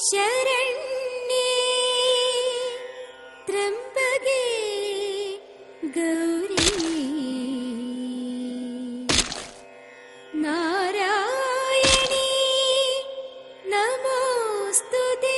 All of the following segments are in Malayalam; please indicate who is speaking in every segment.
Speaker 1: ശരണ്യേ ത്രംബകേ ഗൗരീ നാരായണീ നമോസ്തുതേ.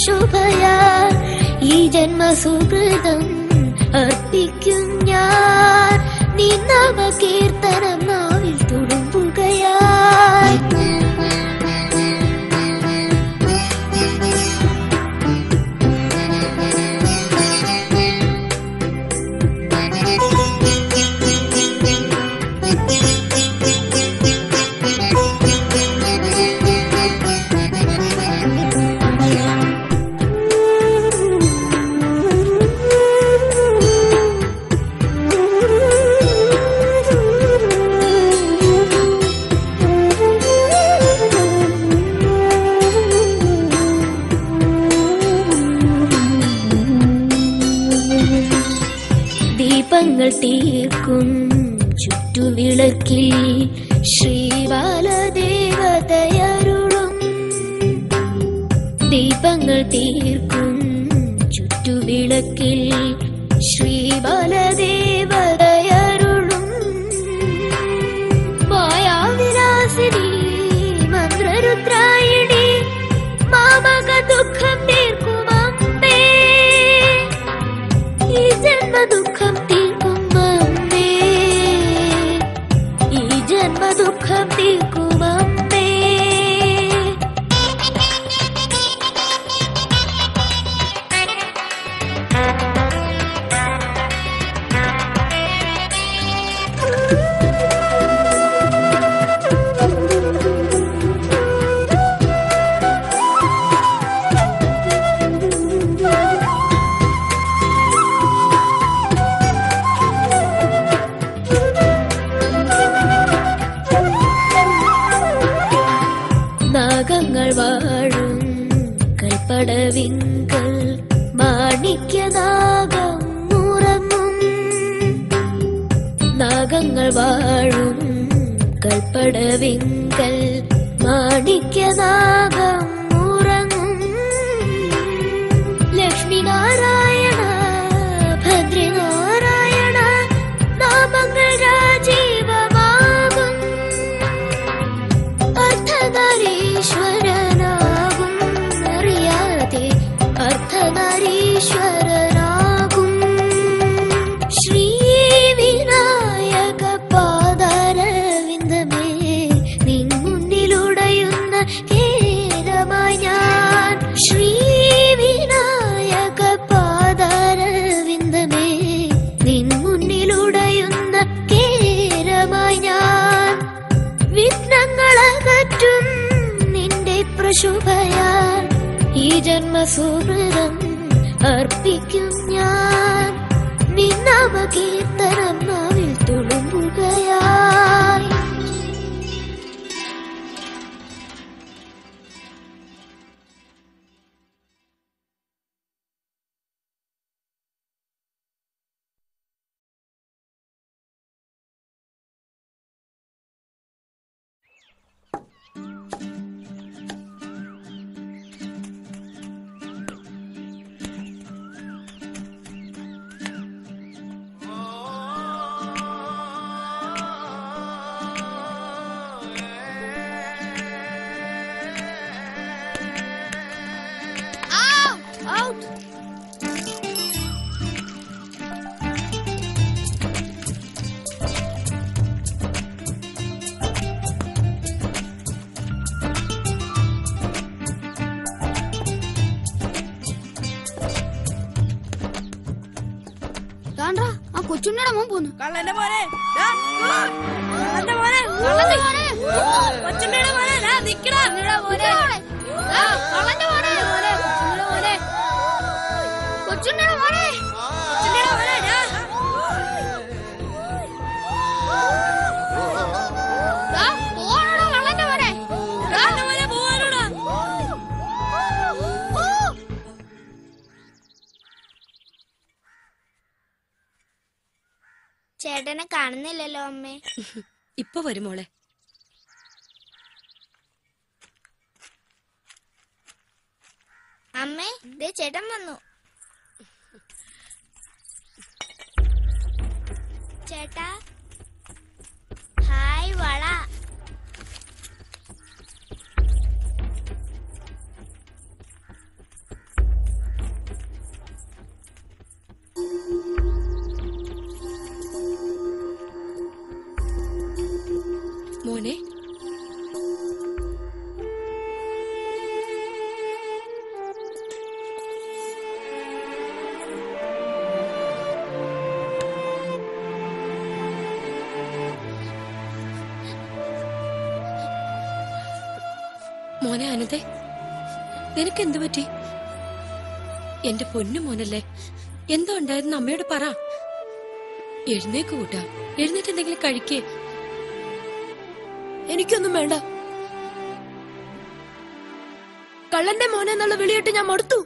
Speaker 1: ശുഭയാൽ ഈ ജന്മസുകൃതം അർപ്പിക്കും ഞാൻ. നീ നവകീർത്തനം നാവിൽ തുളുമ്പുകയായി. ദീപങ്ങൾ തീർക്കും ചുറ്റുവിളക്കിൽ ശ്രീബാലദേവതയരുളും. ദീപങ്ങൾ തീർക്കും ചുറ്റുവിളക്കിൽ ശ്രീബാലദേവതയരുളും. മായാവിലാസിനി മന്ത്രരുദ്രായിണി മാമക ദുഃഖം തീർക്കും അമ്മേ. ഈ ജന്മദുഃഖം തീർക്കും അമ്മേ. ഈ ജന്മദുഃഖം തീർക്കും അമ്മേ. നാഗങ്ങൾ വാഴും കൽപ്പടവിങ്കൽ മാണിക്യനാഗം ഉറങ്ങും. നാഗങ്ങൾ വാഴും കൽപ്പടവിങ്കൽ മാണിക്യനാഗം ഉറങ്ങും. ലക്ഷ്മി നാരായണ ഭദ്രനാരായണ നാമങ്ങൾ രാജീവമാകും. അർദ്ധനാരീശ്വരനാകും അറിയാതെ അർദ്ധനാരീശ്വരനാകും. ശ്രീ വിനായക പാദാരവിന്ദമേ നിൻ മുന്നിലുടയുന്ന കേരമായി ഞാൻ. ശ്രീ വിനായക പാദാരവിന്ദമേ നിൻ മുന്നിലുടയുന്ന കേരമായി ഞാൻ. വിഘ്നങ്ങളകറ്റും നിന്റെ പ്രശുഭയാൽ ഈ ജന്മസുകൃതം അർപ്പിക്കും ഞാൻ. നിൻ നവകീർത്തനം നാവിൽ തുളുമ്പുകയായി.
Speaker 2: താണ്ടാ ആ കൊച്ചുണ്ണിയുടെ മോൻ പോന്നു.
Speaker 3: കള്ളന്റെ മോനെ കള്ളന്റെ മോനെ കൊച്ചുണ്ണിയുടെ മോനെ നിക്കടാ
Speaker 2: കള്ളന്റെ മോനെ കൊച്ചുണ്ണിയുടെ മോനെ
Speaker 1: ചേട്ടനെ കാണുന്നില്ലല്ലോ അമ്മേ.
Speaker 4: ഇപ്പൊ വരും മോളെ.
Speaker 1: അമ്മേ ദേ ചേട്ടൻ വന്നു. ചേട്ടാ ഹായ് വള.
Speaker 4: മോനെ മോനെ അനന്തേ, നിനക്ക് എന്തു പറ്റി? എന്റെ പൊന്നു മോനല്ലേ, എന്തോ ഉണ്ടായിരുന്നു അമ്മയോട് പറ. എഴുന്നേക്ക് കൂട്ടാ, എഴുന്നേറ്റ് എന്തെങ്കിലും കഴിക്കേ.
Speaker 5: എനിക്കൊന്നും വേണ്ട. കള്ളന്റെ മോനെ എന്നുള്ള വിളിയിട്ട് ഞാൻ മടുത്തു.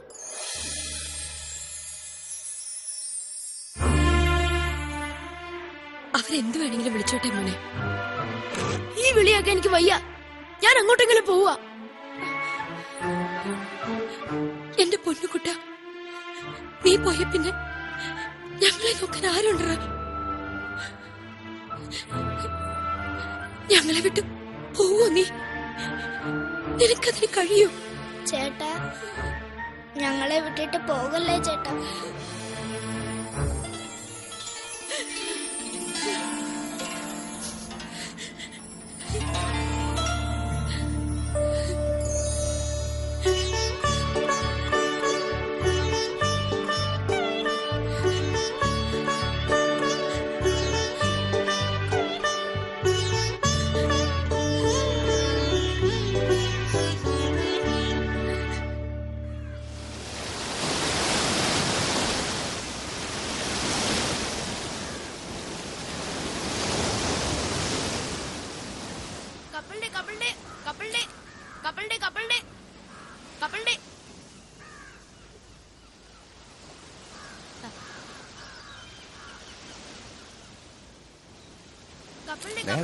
Speaker 4: അവരെന്ത് വേണമെങ്കിലും വിളിച്ചോട്ടെ മോനെ.
Speaker 5: ഈ വിളിയൊക്കെ എനിക്ക് വയ്യ. ഞാൻ അങ്ങോട്ടെങ്കിലും പോവാ.
Speaker 4: എന്റെ പൊന്നുകുട്ട, നീ പോയ പിന്നെ ഞങ്ങളെ നോക്കാൻ ആരുണ്ടോ? ഞങ്ങളെ വിട്ട് പോവോ നീ? നിനക്കതിന് കഴിയൂ?
Speaker 1: ചേട്ടാ ഞങ്ങളെ വിട്ടിട്ട് പോകല്ലേ ചേട്ടാ.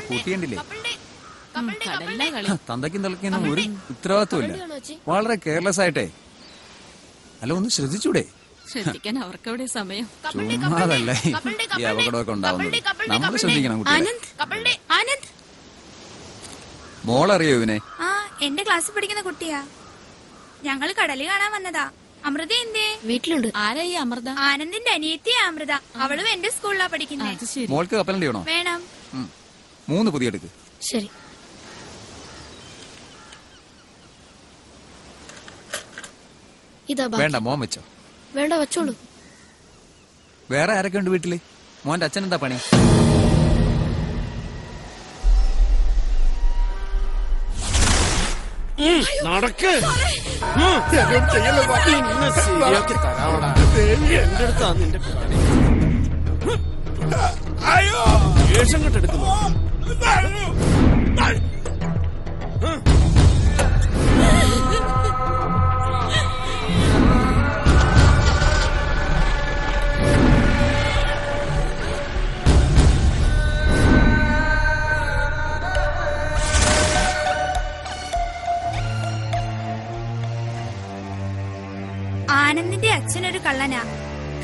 Speaker 6: കൂട്ടിയണ്ടില്ലേ? തന്തയ്ക്കും തലയ്ക്കൊന്നും ഒരു ഉത്തരവാദിത്വമില്ല. വളരെ കെയർലെസ് ആയിട്ടേ. അല്ല, ഒന്ന് ശ്രദ്ധിച്ചൂടെ?
Speaker 7: ശ്രദ്ധിക്കാൻ അവർക്കവിടെ സമയം.
Speaker 6: ചുമ്മാതല്ലേ ഈ അപകടമൊക്കെ ഉണ്ടാവുന്നത്. നമ്മൾ ശ്രദ്ധിക്കണം കുട്ടികളെ. മോളറിയോ ഇവനെ?
Speaker 2: ആ, എന്റെ ക്ലാസ്സിൽ പഠിക്കുന്ന കുട്ടിയാ. ഞങ്ങള് കടല് കാണാൻ വന്നതാ. അമൃത എന്തേ?
Speaker 4: വീട്ടിലുണ്ട്.
Speaker 7: ആരാ ഈ അമൃത?
Speaker 2: ആനന്ദിന്റെ അനിയത്തിയാ അമൃത. അവളും എന്റെ സ്കൂളിലാ പഠിക്കുന്നേ.
Speaker 7: അത് ശരി.
Speaker 6: മോൾക്ക് കപ്പലണ്ടി വേണോ?
Speaker 2: വേണം.
Speaker 6: 3 പുതിയ എടുക്ക്.
Speaker 4: ശരി.
Speaker 5: ഇതാ
Speaker 6: വേണ്ട, മോൻ വെച്ചോ.
Speaker 5: വേണ്ട, വെച്ചോളൂ.
Speaker 6: വേറെ ആരൊക്കെ ഉണ്ട് വീട്ടില്? മോന്റെ അച്ഛൻ എന്താ പണി?
Speaker 8: നടക്ക്. ശരിയാക്കി തരാവടാ. എന്റെ അടുത്താ നിന്റെ വേഷം കെട്ടെടുക്കുന്നു.
Speaker 2: ആനന്ദിന്റെ അച്ഛനൊരു കള്ളനാ.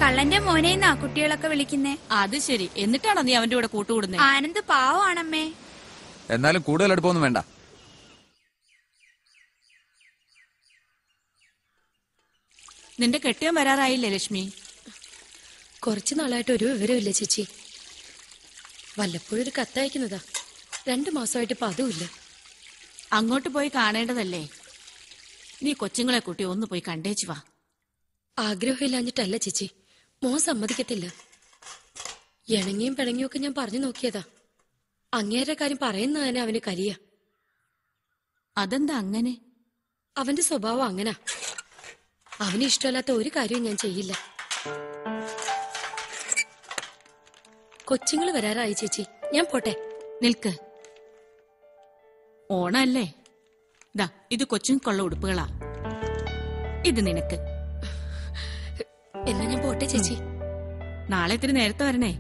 Speaker 2: കള്ളന്റെ മോനെന്നാ കുട്ടികളൊക്കെ വിളിക്കുന്നേ.
Speaker 7: അത് ശരി. എന്നിട്ടാണോ നീ അവന്റെ കൂടെ കൂട്ടുകൂടുന്നേ?
Speaker 2: ആനന്ദ് പാവാണമ്മേ.
Speaker 6: എന്നാലും കൂടുതൽ അടുപ്പൊന്നും വേണ്ട.
Speaker 7: നിന്റെ കെട്ടിയോ വരാറായില്ലേ ലക്ഷ്മി?
Speaker 4: കുറച്ചു നാളായിട്ട് ഒരു വിവരമില്ല ചേച്ചി. വല്ലപ്പോഴും ഒരു കത്തയക്കുന്നതാ. 2 മാസമായിട്ട് ഇപ്പൊ അതുമില്ല.
Speaker 7: അങ്ങോട്ട് പോയി കാണേണ്ടതല്ലേ? നീ കൊച്ചുങ്ങളെ കുട്ടി ഒന്ന് പോയി കണ്ടേച്ചു വാ.
Speaker 4: ആഗ്രഹമില്ലാഞ്ഞിട്ടല്ല ചേച്ചി, മോൻ സമ്മതിക്കത്തില്ല. ഇണങ്ങിയും പിണങ്ങിയും ഒക്കെ ഞാൻ പറഞ്ഞു നോക്കിയതാ. അങ്ങേരുടെ കാര്യം പറയുന്ന തന്നെ അവന് കലിയ.
Speaker 7: അതെന്താ അങ്ങനെ?
Speaker 4: അവന്റെ സ്വഭാവം അങ്ങനാ. അവന് ഇഷ്ടമല്ലാത്ത ഒരു കാര്യവും ഞാൻ ചെയ്യില്ല. കൊച്ചുങ്ങൾ വരാറായി ചേച്ചി, ഞാൻ പോട്ടെ.
Speaker 7: നിൽക്ക്. ഓണല്ലേ? ദാ ഇത് കൊച്ചുകൊള്ള ഉടുപ്പുകളാ. ഇത് നിനക്ക്.
Speaker 4: എന്നാ ഞാൻ പോട്ടെ ചേച്ചി.
Speaker 7: നാളെ ഇത്തിരി നേരത്തെ വരണേ,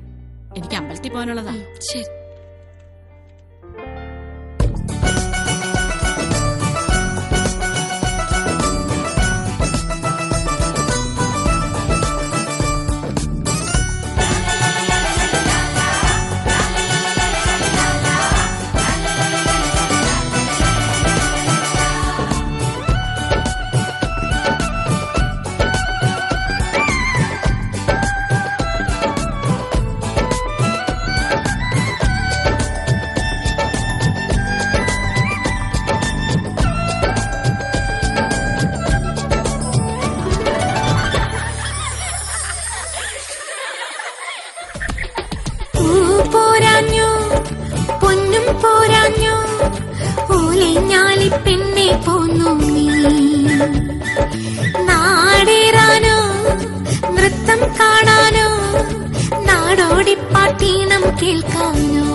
Speaker 7: എനിക്ക് അമ്പലത്തിൽ പോകാനുള്ളതാ.
Speaker 4: ശരി.
Speaker 9: നാടേറാനോ നൃത്തം കാണാനോ നാടോടിപ്പാട്ടീണം കേൾക്കാനോ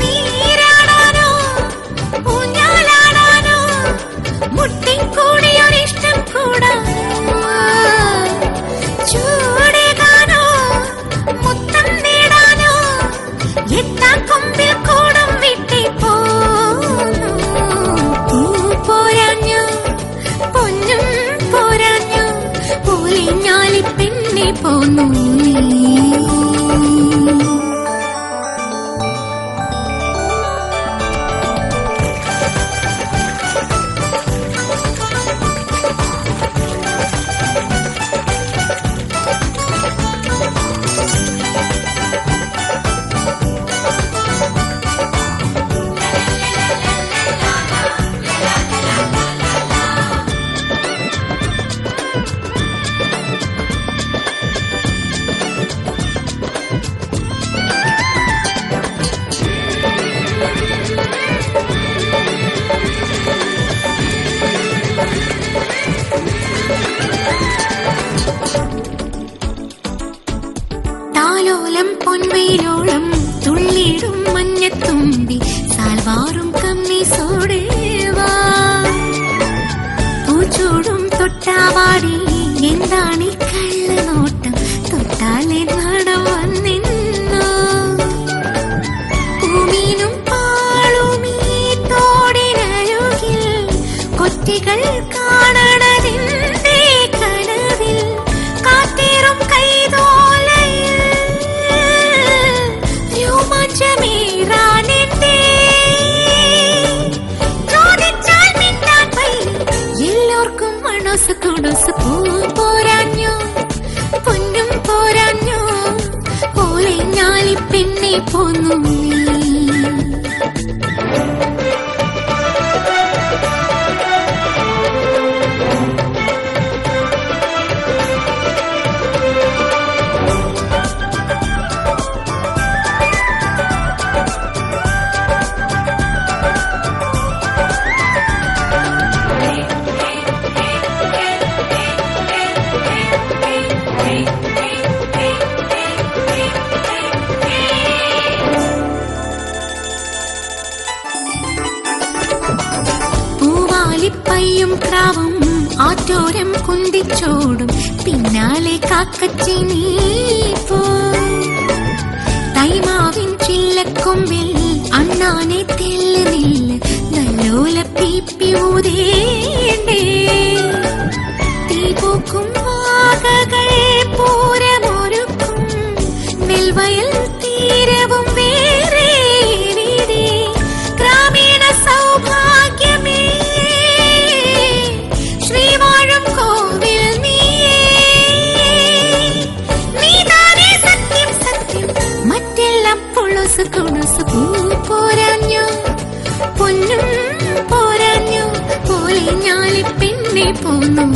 Speaker 9: നീരാടാനോ ഊഞ്ഞാലാടാനോ മുട്ടിക്കൂടിയൊരിഷ്ടം കൂടാനോ ചൂടേകാനോ മുത്തം നേടാനോ എത്താ കൊമ്പിൽ കൂടം വിട്ടി പോന്നു. പോരാഞ്ഞോ പൊന്നും പോരാഞ്ഞോ പോലെ ഞാലി പെണ്ണെ പോന്നു. താലോലം പൊൻവെയിലോളം തുള്ളിടും മഞ്ഞത്തുമ്പി സാൽവാറും കമ്മീസോടേവാ പൂച്ചൂടും തൊട്ടാവാടി എന്താണീ കള്ളനോട്ടം തൊട്ടാലെ നാടം വന്നിന്നോ പൂമീനും പാളുമീ തോടിനരുകിൽ കൊറ്റികൾ കാണണതിന്റെ കനവിൽ കാത്തേറും കൈതോല എല്ലാവർക്കും മണസ് കുണസ് പോരാഞ്ഞോ പൊന്നും പോരാഞ്ഞോ പോലെ ഞാലി പെണ്ണെ പോന്നു. പയ്യും ക്രാവും ആറ്റോരം കുന്തിച്ചോടും പിന്നാലെ കാക്കച്ചി നീ പോ തൈമാവിൻ ചില്ലക്കൊമ്പിൽ അണ്ണാനെ തെല്ല് നെല്ല് നല്ലോല പീപ്പി ഊതേണ്ടേ തീപോക്കും വാകകൾ പൂരമൊരുക്കും നെൽവയൽ തീരവും വേറെ ഗ്രാമീണ സൗഭാഗ്യമേ ശ്രീവാഴും കോവിൽ നീതാനേ സത്യം സത്യം മറ്റെല്ലാം പൊളസ് കുണസ് പോരാഞ്ഞോ പൊന്നും പോരാഞ്ഞോ പോലെ ഞാലി പെണ്ണെ പോന്നു.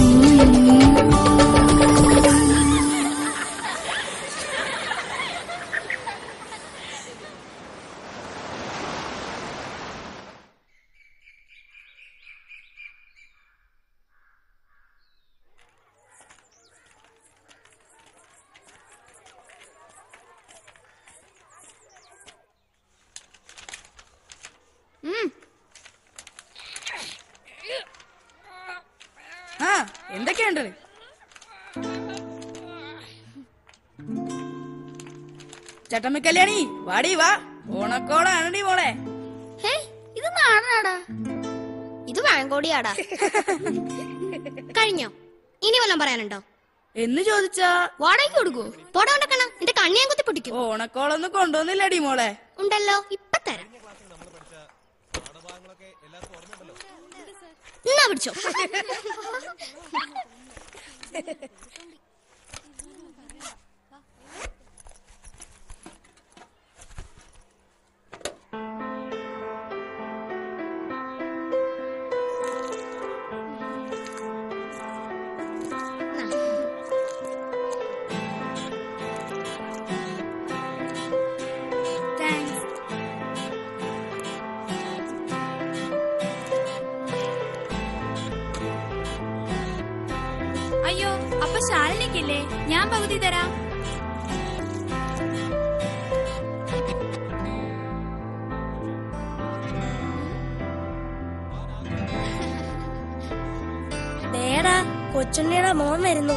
Speaker 3: കണ്ടേ ചേട്ടമ്മ കല്യാണി വാടി വാ ഓണക്കോടാണടി മോളെ.
Speaker 1: ഇത് നാടനാടാ, ഇത് വാങ്കോടിയാടാ. കഴിഞ്ഞോ? ഇനി വല്ലതും പറയാനുണ്ടോ
Speaker 3: എന്ന് ചോദിച്ചാ
Speaker 1: വാടകയ്ക്ക് കൊടുക്കൂ. പോടാ ഉണ്ടാക്കണ എന്റെ കണ്ണിയാൻ കുത്തി പൊട്ടിക്കും.
Speaker 3: ഓണക്കോളൊന്നും കൊണ്ടുവന്നില്ലടി മോളെ.
Speaker 1: ഉണ്ടല്ലോ, ഇപ്പൊ തരാം. എന്നാ പിടിച്ചോ.
Speaker 2: അയ്യോ, അപ്പൊ ശാലിനിക്കില്ലേ? ഞാൻ പകുതി തരാം.
Speaker 1: കൊച്ചുണ്ണിയുടെ മോൻ വരുന്നു.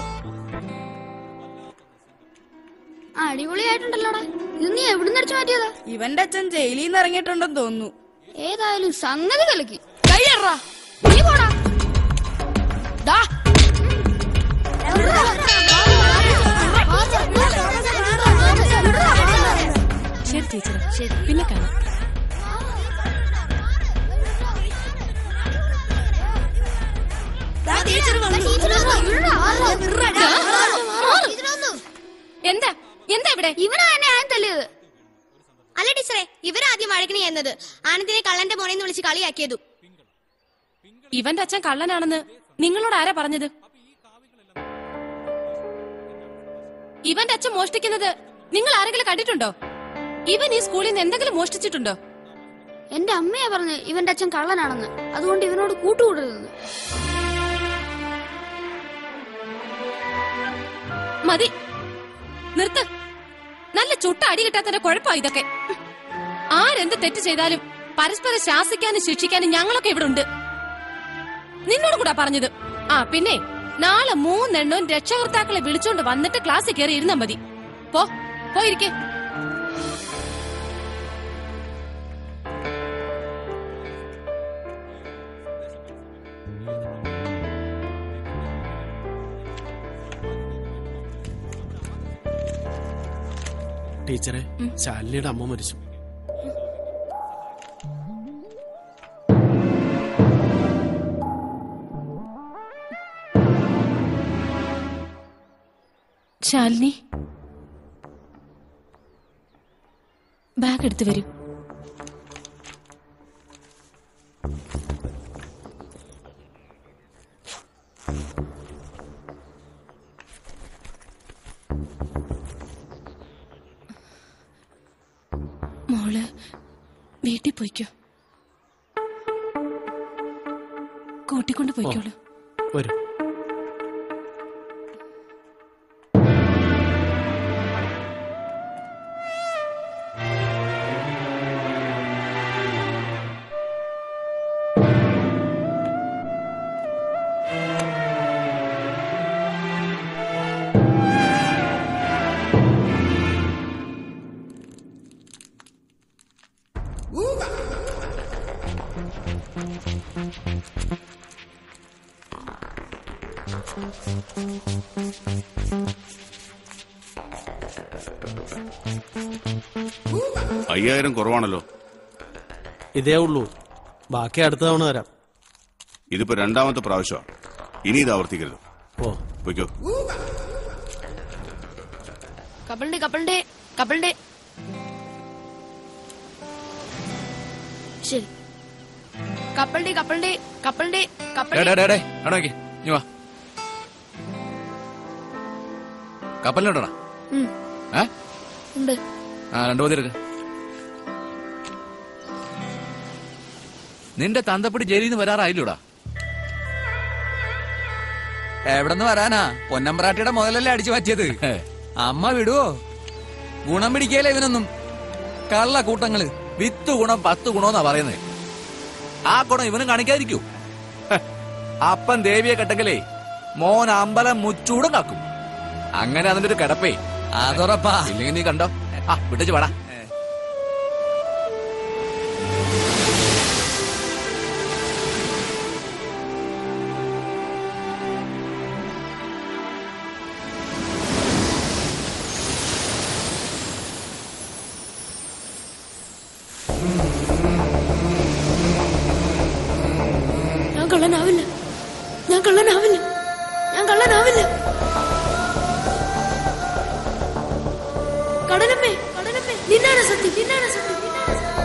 Speaker 1: അടിപൊളിയായിട്ടുണ്ടല്ലോടാ. ഇത് നീ എവിടുന്ന് അടിച്ചു മാറ്റിയതാ?
Speaker 3: ഇവന്റെ അച്ഛൻ ജയിലിൽ നിന്ന് ഇറങ്ങിയിട്ടുണ്ടെന്ന് തോന്നുന്നു.
Speaker 1: ഏതായാലും സംഗതി കലക്കി. നീ പോടാ.
Speaker 4: ശരി ടീച്ചർ, പിന്നെ കാണാം.
Speaker 2: എന്താ എന്താ ഇവിടെ?
Speaker 1: ഇവനാ എന്നെ ആൻ തല്ലിയത്. അല്ല ടീച്ചറെ, ഇവരാദ്യം വഴക്കിന് ചെയ്യുന്നത്. ആനന്ദിനെ കള്ളന്റെ മോനെന്ന് വിളിച്ച് കളിയാക്കിയതു.
Speaker 4: ഇവന്റെ അച്ഛൻ കള്ളനാണെന്ന് നിങ്ങളോട് ആരാ പറഞ്ഞത്? ഇവന്റെ അച്ഛൻ മോഷ്ടിക്കുന്നത് നിങ്ങൾ ആരെങ്കിലും കണ്ടിട്ടുണ്ടോ? ഇവൻ ഈ സ്കൂളിൽ നിന്ന് എന്തെങ്കിലും മോഷ്ടിച്ചിട്ടുണ്ടോ?
Speaker 1: എന്റെ അമ്മയാ പറഞ്ഞു ഇവന്റെ അച്ഛൻ കള്ളനാണെന്ന്. അതുകൊണ്ട് ഇവനോട് കൂട്ടുകൂടരുതെന്ന്.
Speaker 4: മതി, നിർത്ത്. നല്ല ചുട്ട അടി കിട്ടാത്തതിന്റെ കുഴപ്പമാ ഇതൊക്കെ. ആരെന്ത് തെറ്റ് ചെയ്താലും പരസ്പരം ശാസിക്കാനും ശിക്ഷിക്കാനും ഞങ്ങളൊക്കെ ഇവിടെ ഉണ്ട്. നിന്നോട് കൂടാ പറഞ്ഞത്. ആ പിന്നെ നാളെ 3 എണ്ണവും രക്ഷകർത്താക്കളെ വിളിച്ചോണ്ട് വന്നിട്ട് ക്ലാസ്സിൽ കയറി ഇരുന്നാ മതി. പോയിരിക്കേ.
Speaker 8: ടീച്ചറെ, ശാലിനിയുടെ അമ്മ മരിച്ചു.
Speaker 4: ശാലിനി, ബാഗ് എടുത്തു വരൂ. മോള് വീട്ടിൽ പോയിക്കോ. കൂട്ടിക്കൊണ്ട് പോയിക്കോളൂ.
Speaker 8: വരൂ.
Speaker 10: $5000 കുറവാണല്ലോ.
Speaker 8: ഇതേ ഉള്ളൂ, ബാക്കി അടുത്ത തവണ വരാം.
Speaker 10: ഇതിപ്പോ 2ാമത്തെ പ്രാവശ്യമാണ്. ഇനി ഇത് ആവർത്തിക്കരുത്. പോയിക്കോ.
Speaker 5: കപ്പലിന്റെ ശരി. കപ്പലിന്റെ
Speaker 6: കപ്പലിലോട്ടാ
Speaker 5: ഉണ്ട്.
Speaker 6: 2 പേർക്ക്. നിന്റെ തന്തപ്പടി ജയിലിൽ നിന്ന് വരാറായില്ലൂടാ. എവിടെന്ന് വരാനാ? പൊന്നമ്പ്രാട്ടിയുടെ മുതലല്ലേ അടിച്ചു മാറ്റിയത്. അമ്മ വിടുവോ? ഗുണം പിടിക്കല്ലേ ഇവനൊന്നും. കള്ള കൂട്ടങ്ങള്. വിത്ത് ഗുണം 10 ഗുണമെന്നാ പറയുന്നത്. ആ ഗുണം ഇവനും കാണിക്കാതിരിക്കൂ. അപ്പൻ ദേവിയെ കെട്ടെങ്കിലേ മോൻ അമ്പലം മുച്ചൂടും കാക്കും. അങ്ങനെ അതിന്റെ ഒരു കിടപ്പേ അതുറപ്പാ. ഇല്ലെങ്കിൽ നീ കണ്ടോ. വിട്ടു പാടാ.
Speaker 5: ഞാൻ കള്ളനാവില്ല, ഞാൻ കള്ളനാവില്ല, ഞാൻ കള്ളനാവില്ല. കടലമ്മേ, കടലമ്മേ, നിന്നാണ് സത്യം, നിന്നാണ് സത്യം, നിന്നാണ് സത്യം.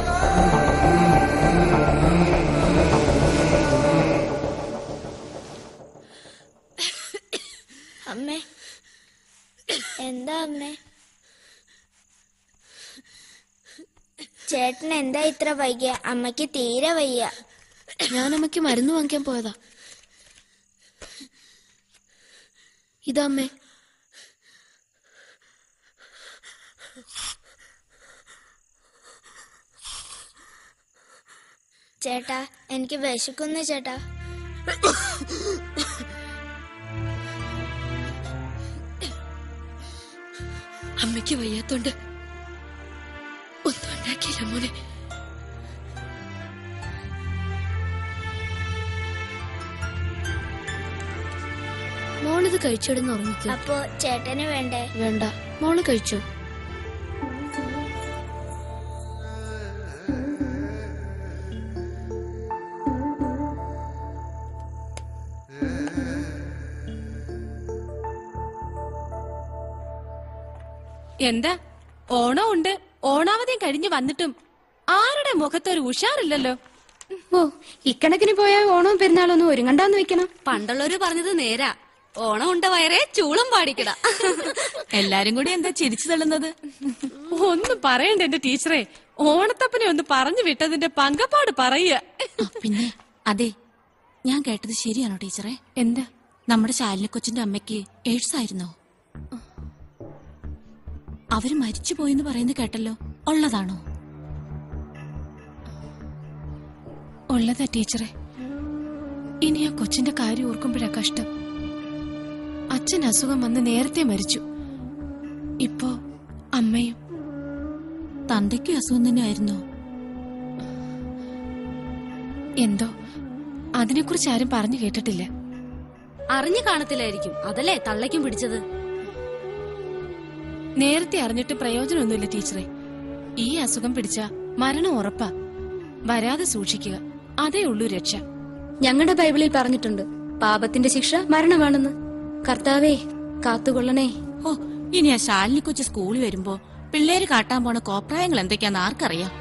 Speaker 11: അമ്മേ, എന്താ അമ്മേ? ചേട്ടൻ എന്താ ഇത്ര വൈകിയ? അമ്മയ്ക്ക് തീരെ വയ്യ.
Speaker 5: ഞാൻ അമ്മയ്ക്ക് മരുന്ന് വാങ്ങിക്കാൻ പോയതാ. ഇതാ അമ്മേ.
Speaker 11: ചേട്ടാ, എനിക്ക് വിശക്കുന്നു ചേട്ടാ.
Speaker 5: അമ്മയ്ക്ക് വയ്യാത്തോണ്ട് ഒന്നും ഉണ്ടാക്കിയില്ല മോനെ. മോളിത് കഴിച്ചിടുന്ന് ഉറങ്ങിക്കോ.
Speaker 11: അപ്പോ ചേട്ടന് വേണ്ടേ?
Speaker 5: വേണ്ട, മോള് കഴിച്ചോ.
Speaker 4: എന്താ ഓണം ഉണ്ട്, ഓണാവധിയും കഴിഞ്ഞു വന്നിട്ടും ആരുടെ മുഖത്തൊരു ഉഷാറില്ലല്ലോ.
Speaker 1: ഓ, ഇക്കണക്കിന് പോയാൽ ഓണവും പെരുന്നാളൊന്നും ഒരുങ്ങണ്ടാന്ന് വെക്കണം.
Speaker 7: പണ്ടുള്ളവര് പറഞ്ഞത് നേരാ. ഓണം ഉണ്ട വയറേ ചൂളം പാടിക്കട.
Speaker 4: എല്ലാരും കൂടി എന്താ ചിരിച്ചു തള്ളുന്നത്? ഒന്നും പറയണ്ട എന്റെ ടീച്ചറെ. ഓണത്തപ്പനെ ഒന്ന് പറഞ്ഞു വിട്ടതിന്റെ പങ്കപ്പാട് പറയുക.
Speaker 7: പിന്നെ അതെ, ഞാൻ കേട്ടത് ശരിയാണോ ടീച്ചറെ?
Speaker 4: എന്താ?
Speaker 7: നമ്മുടെ ശാലിനി കൊച്ചിന്റെ അമ്മയ്ക്ക് എയ്ഡ്സ് ആയിരുന്നോ? അവര് മരിച്ചുപോയെന്ന് പറയുന്നത് കേട്ടല്ലോ, ഉള്ളതാണോ?
Speaker 4: ഉള്ളതാ ടീച്ചറെ. ഇനി ആ കൊച്ചിന്റെ കാര്യം ഓർക്കുമ്പോഴാ കഷ്ടം. അച്ഛൻ അസുഖം വന്ന് നേരത്തെ മരിച്ചു. ഇപ്പോ അമ്മയും.
Speaker 7: തന്തയ്ക്കും അസുഖം തന്നെ ആയിരുന്നോ?
Speaker 4: എന്തോ അതിനെക്കുറിച്ച് ആരും പറഞ്ഞു കേട്ടിട്ടില്ല.
Speaker 7: അറിഞ്ഞു കാണത്തില്ലായിരിക്കും, അതല്ലേ തള്ളയ്ക്കും പിടിച്ചത്.
Speaker 4: നേരത്തെ അറിഞ്ഞിട്ട് പ്രയോജനമൊന്നുമില്ല ടീച്ചറെ. ഈ അസുഖം പിടിച്ച മരണം ഉറപ്പാ. വരാതെ സൂക്ഷിക്കുക, അതേ ഉള്ളൂ രക്ഷ.
Speaker 1: ഞങ്ങളുടെ ബൈബിളിൽ പറഞ്ഞിട്ടുണ്ട്, പാപത്തിന്റെ ശിക്ഷ മരണമാണെന്ന്. കർത്താവേ, കാത്തുകൊള്ളണേ.
Speaker 7: ഓ, ഇനി ആ ശാലിനി കൊച്ചു സ്കൂളിൽ വരുമ്പോ പിള്ളേര് കാട്ടാൻ പോണ കോപ്രായങ്ങൾ എന്തൊക്കെയാന്ന് ആർക്കറിയാം.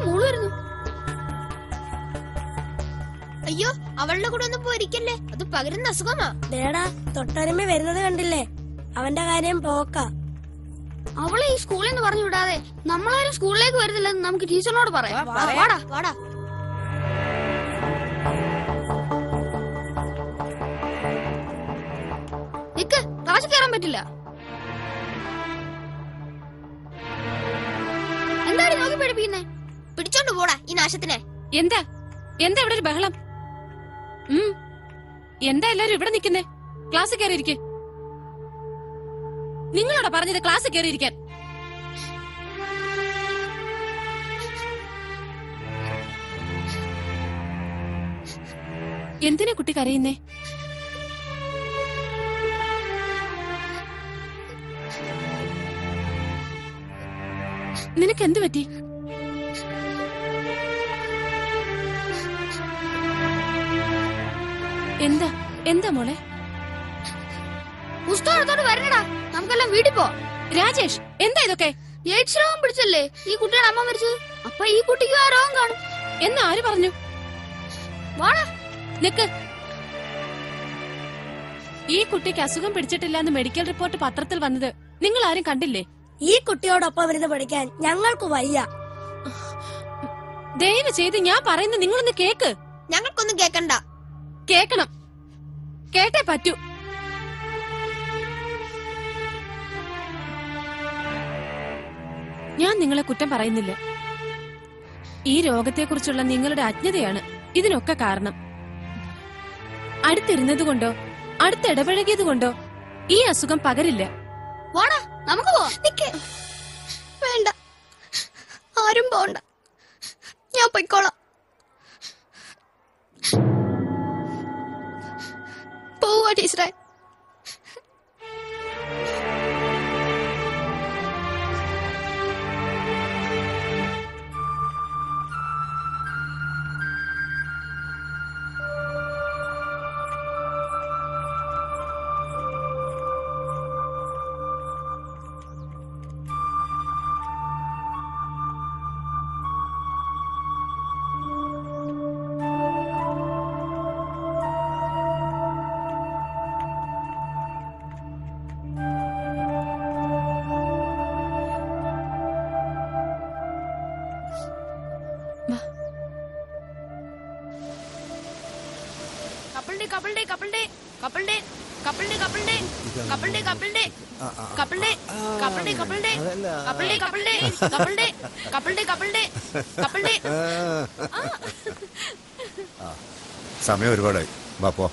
Speaker 1: മോള് വരുന്നു. അയ്യോ, അവളുടെ കൂടെ ഒന്നും പോയിരിക്കല്ലേ, അത് പകരുന്ന അസുഖമാ.
Speaker 11: ദേടാ, തൊട്ടരുമ വരുന്നത് കണ്ടില്ലേ? അവന്റെ കാര്യം പോക്ക.
Speaker 1: അവളെ ഈ സ്കൂളിൽ നിന്ന് പറഞ്ഞു വിടാതെ നമ്മളാരും സ്കൂളിലേക്ക് വരുന്നില്ലെന്ന് നമുക്ക് ടീച്ചറിനോട് പറയാം. വാടാ വാടാ. നിക്ക്, ക്ലാസ്സിൽ കയറാൻ പറ്റില്ല. എന്താണ് നോക്കി പഠിപ്പിക്കുന്നേ? പിടിച്ചോണ്ട് പോടാ ഈ നാശത്തിനെ.
Speaker 4: എന്താ എന്താ ഇവിടെ ഒരു ബഹളം? എന്താ എല്ലാരും ഇവിടെ നിൽക്കുന്നേ? ക്ലാസ്സിൽ കയറിയിരിക്കെ. നിങ്ങളോടാ പറഞ്ഞത് ക്ലാസ്സിൽ കയറിയിരിക്കാൻ. എന്തിനാ കുട്ടി കരയുന്നേ? നിനക്ക് എന്ത് പറ്റി? എന്താ എന്താ മോളെ?
Speaker 1: പുസ്തകത്തോട് വരണടാ, നമുക്കെല്ലാം വീട്ടിൽ പോ.
Speaker 4: രാജേഷ്, എന്താ ഇതൊക്കെ?
Speaker 1: എയ്ഡ്സ് രോഗം പിടിച്ചല്ലേ ഈ കുട്ടിയുടെ അമ്മ മരിച്ചത്. അപ്പൊ ഈ കുട്ടിക്ക് ആ രോഗം കാണും
Speaker 4: എന്ന് ആര് പറഞ്ഞു?
Speaker 1: വാടാ.
Speaker 4: നിക്ക്. ഈ കുട്ടിക്ക് അസുഖം പിടിച്ചിട്ടില്ല എന്ന് മെഡിക്കൽ റിപ്പോർട്ട് പത്രത്തിൽ വന്നത് നിങ്ങൾ ആരും കണ്ടില്ലേ?
Speaker 11: ഈ കുട്ടിയോടൊപ്പം ഇരുന്ന് പഠിക്കാൻ ഞങ്ങൾക്ക് വയ്യ.
Speaker 4: ദയവ് ചെയ്ത് ഞാൻ പറയുന്നത് നിങ്ങളൊന്ന് കേക്ക്.
Speaker 1: ഞങ്ങൾക്കൊന്നും കേക്കണ്ട.
Speaker 4: കേക്കണം, കേട്ടേ പറ്റൂ. ഞാൻ നിങ്ങളെ കുറ്റം പറയുന്നില്ല. ഈ രോഗത്തെക്കുറിച്ചുള്ള നിങ്ങളുടെ അജ്ഞതയാണ് ഇതിനൊക്കെ കാരണം. അടുത്തിരുന്നതുകൊണ്ടോ അടുത്തിടപഴകിയതുകൊണ്ടോ ഈ അസുഖം പകരില്ല.
Speaker 1: വാടാ നമുക്ക് പോവാം. വേണ്ട, ആരും പോണ്ട, ഞാൻ പൊയ്ക്കോളാം. പോവാ ടീച്ചറെ.
Speaker 12: സമയം ഒരുപാടായി. വാപ്പോ.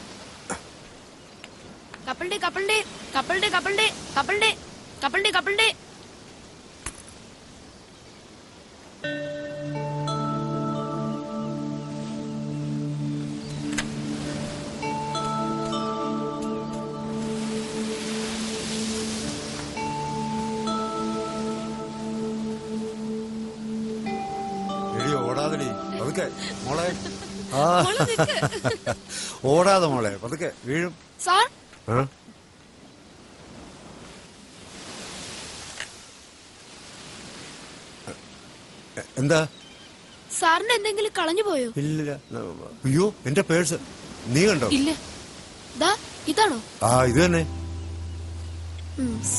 Speaker 12: ഓടാതടി പതുക്കെ മോളെ. ഓടാതെ മോളെ, പതുക്കെ വീഴും.
Speaker 1: സാർ
Speaker 12: എന്താ?
Speaker 5: സാറിന് എന്തെങ്കിലും കളഞ്ഞു പോയോ?
Speaker 12: ഇല്ല. അയ്യോ, എന്റെ പേഴ്സ് നീ കണ്ടോ?
Speaker 5: ഇല്ല. ഇതാണോ?
Speaker 12: ആ, ഇത് തന്നെ.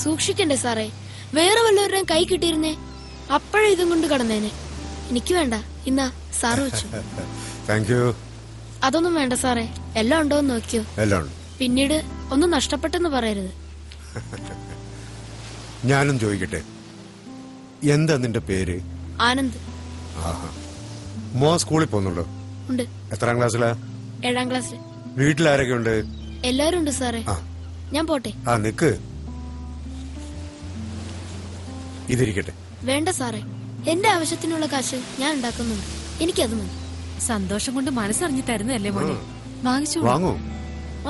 Speaker 5: സൂക്ഷിക്കണ്ടേ സാറേ, വേറെ വല്ലവരുടെയും കൈ കിട്ടിയിരുന്നേ അപ്പോഴേ ഇതും കൊണ്ട് കടന്നേനെ. എനിക്ക് വേണ്ട, ഇന്നാ സാറ് വെച്ചു.
Speaker 12: Thank you.
Speaker 5: അതൊന്നും വേണ്ട സാറേ, എല്ലാം ഉണ്ടോന്ന് നോക്കിയോ?
Speaker 12: എല്ലാം ഉണ്ട്.
Speaker 5: പിന്നീട് ഒന്നും നഷ്ടപ്പെട്ടെന്ന് പറയരുത്.
Speaker 12: ഞാനും ചോദിക്കട്ടെ, എന്താ നിന്റെ പേര്?
Speaker 5: ആനന്ദ്.
Speaker 12: ആഹാ. മോ സ്കൂളിൽ പോകുന്നുണ്ടോ?
Speaker 5: ഉണ്ട്.
Speaker 12: എത്രാം ക്ലാസ്സിലാ?
Speaker 5: 7ാം ക്ലാസ്സിൽ.
Speaker 12: വീട്ടിലാരൊക്കെ ഉണ്ട്?
Speaker 5: എല്ലാരും ഉണ്ട് സാറേ. ഞാൻ പോട്ടെ.
Speaker 12: നിക്ക്, ഇതിരിക്കട്ടെ.
Speaker 5: വേണ്ട സാറേ, എന്റെ ആവശ്യത്തിനുള്ള കാശ് ഞാൻ ഉണ്ടാക്കുന്നുണ്ട്, എനിക്കത് മതി.
Speaker 4: സന്തോഷം കൊണ്ട് മനസ്സറിഞ്ഞു തരുന്നതല്ലേ മോനെ, വാങ്ങിച്ചു.
Speaker 12: വാങ്ങൂ.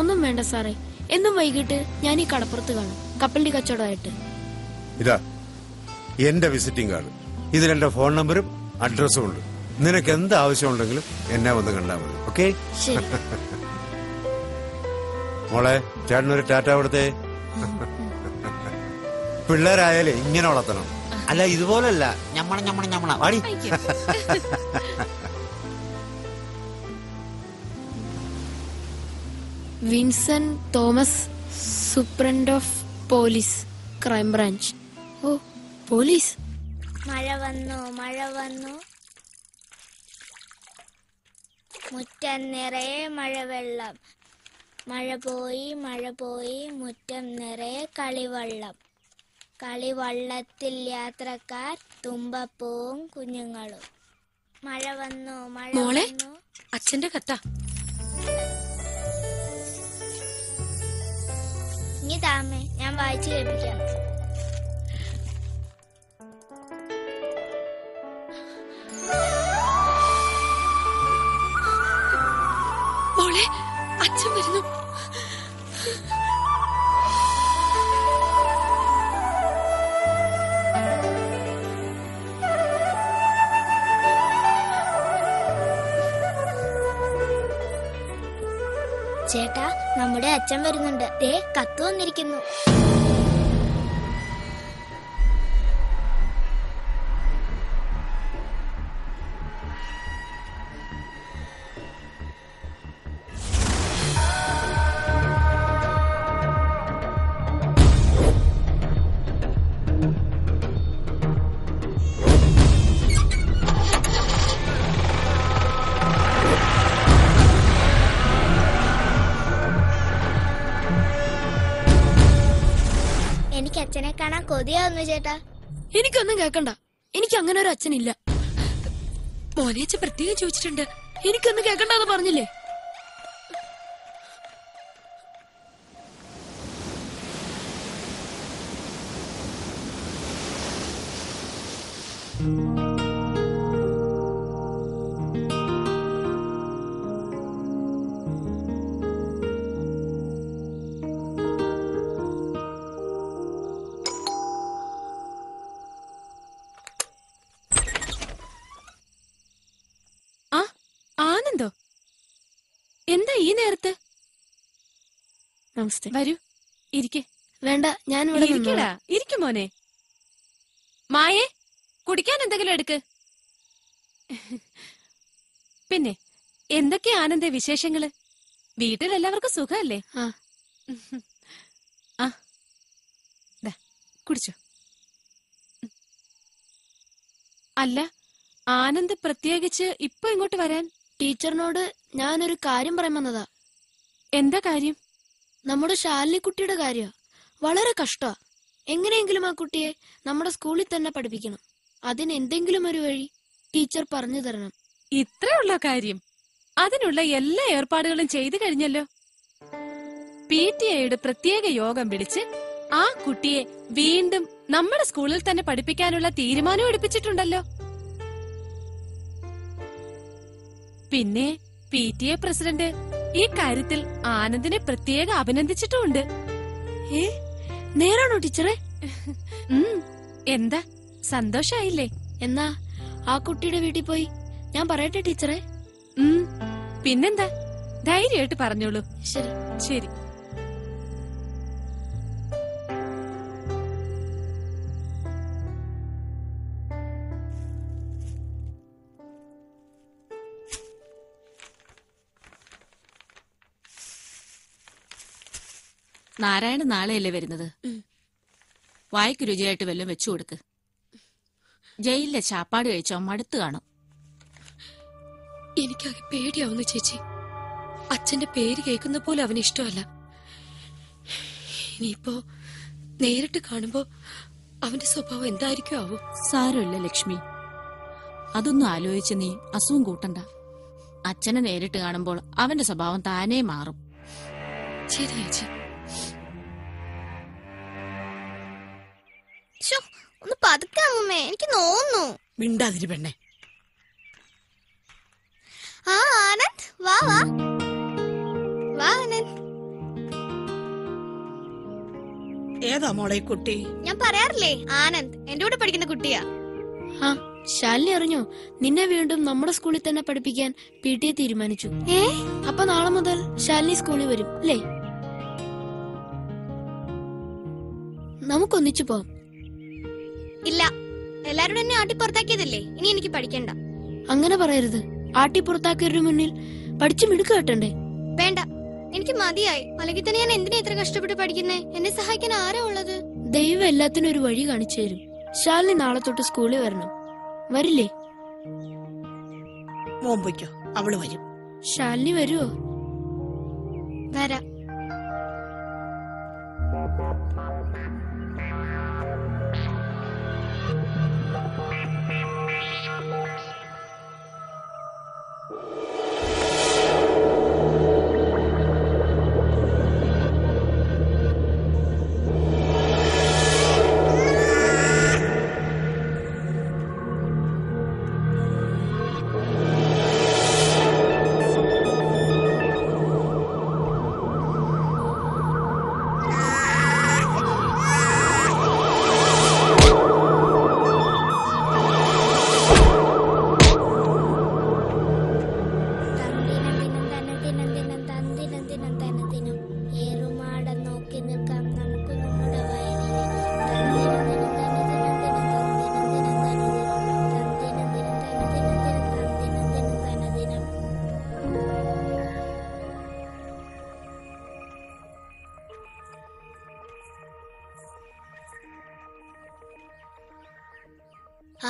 Speaker 5: ഒന്നും വേണ്ട സാറേ, എന്നും വൈകിട്ട് ഞാൻ ഈ കടപ്പുറത്ത് കാണും, കപ്പലിന്റെ കച്ചവടമായിട്ട്.
Speaker 12: ഇതാ എന്റെ വിസിറ്റിംഗ് കാർഡ്. ഇതിൽ എന്റെ ഫോൺ നമ്പറും അഡ്രസ്സും ഉണ്ട്. നിനക്ക് എന്ത് ആവശ്യമുണ്ടെങ്കിലും എന്നെ വന്ന് കണ്ടാൽ മതി. ഓക്കെ?
Speaker 5: ശരി.
Speaker 12: മോളെ, ചേട്ടനൊരു ടാറ്റ കൊടുത്തേ. പിള്ളേരായാലേ ഇങ്ങനെ വളർത്തണം, അല്ല ഇതുപോലല്ല ഞമ്മണ വാടി.
Speaker 5: Vincent Thomas, superintendent of police, crime branch. ഓ, പോലീസ്.
Speaker 13: മഴ വന്നു, മഴ വന്നു, മുറ്റം നിറയെ മഴവെള്ളം. മഴ പോയി, മഴ പോയി, മുറ്റം നിറയെ കളിവള്ളം. കളിവള്ളത്തിൽ യാത്രക്കാർ, തുമ്പപ്പൂവും കുഞ്ഞുങ്ങളും. മഴ വന്നു, മഴ വന്നു.
Speaker 5: അച്ഛന്റെ കത്ത.
Speaker 13: ഇനി താമേ, ഞാൻ വായിച്ചു കേൾപ്പിക്കാം.
Speaker 5: മോളെ, അച്ഛൻ വരുന്നു.
Speaker 13: ചേട്ടാ, നമ്മുടെ അച്ഛൻ വരുന്നുണ്ട്. ദേ കത്ത് വന്നിരിക്കുന്നു. എനിക്ക് അച്ഛനെ കാണാൻ കൊതിയാവുന്നു ചേട്ടാ.
Speaker 5: എനിക്കൊന്നും കേക്കണ്ട. എനിക്ക് അങ്ങനെ ഒരു അച്ഛനില്ല. മോനേച്ച പ്രത്യേകം ചോദിച്ചിട്ടുണ്ട്. എനിക്കൊന്നും കേക്കണ്ടെന്ന് പറഞ്ഞില്ലേ?
Speaker 4: ആനന്ദോ, എന്താ ഈ നേരത്ത്?
Speaker 5: നമസ്തേ.
Speaker 4: വരൂ, ഇരിക്കെ.
Speaker 5: വേണ്ട, ഞാൻ ഇവിടെ
Speaker 4: ഇരിക്കടാ, ഇരിക്കും മോനെ. മായേ, കുടിക്കാൻ എന്തെങ്കിലും എടുക്ക്. പിന്നെ എന്തൊക്കെയാ ആനന്ദ വിശേഷങ്ങള്? വീട്ടിലെല്ലാവർക്കും സുഖമല്ലേ? ആ, കുടിച്ചോ. അല്ല, ആനന്ദ് പ്രത്യേകിച്ച് ഇപ്പൊ ഇങ്ങോട്ട് വരാൻ?
Speaker 5: ടീച്ചറിനോട് ഞാനൊരു കാര്യം പറയാൻ വന്നതാ.
Speaker 4: എന്താ കാര്യം?
Speaker 5: നമ്മുടെ ശാലിനി കുട്ടിയുടെ കാര്യ. വളരെ കഷ്ടാ. എങ്ങനെയെങ്കിലും ആ കുട്ടിയെ നമ്മുടെ സ്കൂളിൽ തന്നെ പഠിപ്പിക്കണം. അതിന് എന്തെങ്കിലും ഒരു വഴി ടീച്ചർ പറഞ്ഞു തരണം.
Speaker 4: ഇത്രയുള്ള കാര്യം? അതിനുള്ള എല്ലാ ഏർപ്പാടുകളും ചെയ്തു കഴിഞ്ഞല്ലോ. PTA പ്രത്യേക യോഗം വിളിച്ച് ആ കുട്ടിയെ വീണ്ടും നമ്മുടെ സ്കൂളിൽ തന്നെ പഠിപ്പിക്കാനുള്ള തീരുമാനം എടുപ്പിച്ചിട്ടുണ്ടല്ലോ. പിന്നെ PTA പ്രസിഡന്റ് ഈ കാര്യത്തിൽ ആനന്ദിനെ പ്രത്യേകം അഭിനന്ദിച്ചിട്ടുമുണ്ട്.
Speaker 5: നേരാണോ ടീച്ചറെ?
Speaker 4: എന്താ, സന്തോഷായില്ലേ?
Speaker 5: എന്നാ ആ കുട്ടിയുടെ വീട്ടിൽ പോയി ഞാൻ പറയട്ടെ ടീച്ചറെ?
Speaker 4: പിന്നെന്താ, ധൈര്യമായിട്ട് പറഞ്ഞോളൂ.
Speaker 5: ശരി
Speaker 4: ശരി.
Speaker 7: നാരായണ നാളെയല്ലേ വരുന്നത്? വായ്ക്ക് രുചിയായിട്ട് വല്ലതും വെച്ചു കൊടുക്ക്. ജയിലിലെ ചാപ്പാട് കഴിച്ചോ മടുത്ത് കാണും.
Speaker 5: എനിക്കാകെ പേടിയാവുന്നു ചേച്ചി. അച്ഛന്റെ പേര് കേൾക്കുന്ന പോലെ അവന് ഇഷ്ടമല്ല. ഇനിയിപ്പോ നേരിട്ട് കാണുമ്പോ അവന്റെ സ്വഭാവം എന്തായിരിക്കും ആവോ?
Speaker 7: സാരമില്ല ലക്ഷ്മി, അതൊന്നും ആലോചിച്ച് നീ അസുഖം കൂട്ടണ്ട. അച്ഛനെ നേരിട്ട് കാണുമ്പോൾ അവന്റെ സ്വഭാവം താനേ മാറും.
Speaker 5: ശരി ചേച്ചി.
Speaker 1: ഒന്ന് പതുക്കെ അമ്മേ, എനിക്ക് നോന്നു.
Speaker 14: മിണ്ടാതിരി പെണ്ണെ.
Speaker 1: ആ ആനന്ദ്, വാ വാ വാ ആനന്ദ്.
Speaker 14: ഏതാ മോളെ കുട്ടി?
Speaker 1: ഞാൻ പറയാറില്ലേ, ആനന്ദ് എന്റെ കൂടെ പഠിക്കുന്ന കുട്ടിയാ.
Speaker 5: ആ, ശാലിനി അറിഞ്ഞോ? നിന്നെ വീണ്ടും നമ്മുടെ സ്കൂളിൽ തന്നെ പഠിപ്പിക്കാൻ PTA തീരുമാനിച്ചു. അപ്പൊ നാളെ മുതൽ ശാലിനി സ്കൂളിൽ വരും അല്ലേ? നമുക്കൊന്നിച്ചു പോവാം.
Speaker 1: ഇല്ല, എല്ലാരോടും എന്നെ ആട്ടി പുറത്താക്കിയതല്ലേ, ഇനി എനിക്ക് പഠിക്കണ്ട.
Speaker 5: അങ്ങനെ പറയരുത്. ആട്ടി പുറത്താക്കിയവരുടെ മുന്നിൽ പഠിച്ചു മിടുക്ക് കെട്ടണ്ടേ?
Speaker 1: വേണ്ട, എനിക്ക് മതിയായി. അല്ലെങ്കിൽ തന്നെ ഞാൻ എന്തിനാ ഇത്ര കഷ്ടപ്പെട്ട് പഠിക്കുന്നേ? എന്നെ സഹായിക്കാൻ ആരാ ഉള്ളത്?
Speaker 5: ദൈവം എല്ലാത്തിനും ഒരു വഴി കാണിച്ചു തരും. ശാലിനി നാളെ തൊട്ട് സ്കൂളിൽ വരണം. വരില്ലേ?
Speaker 14: മോമ്പയ്ക്കോ, അവള് വരും.
Speaker 5: ശാലിനി വരുവോ?
Speaker 1: വരാം.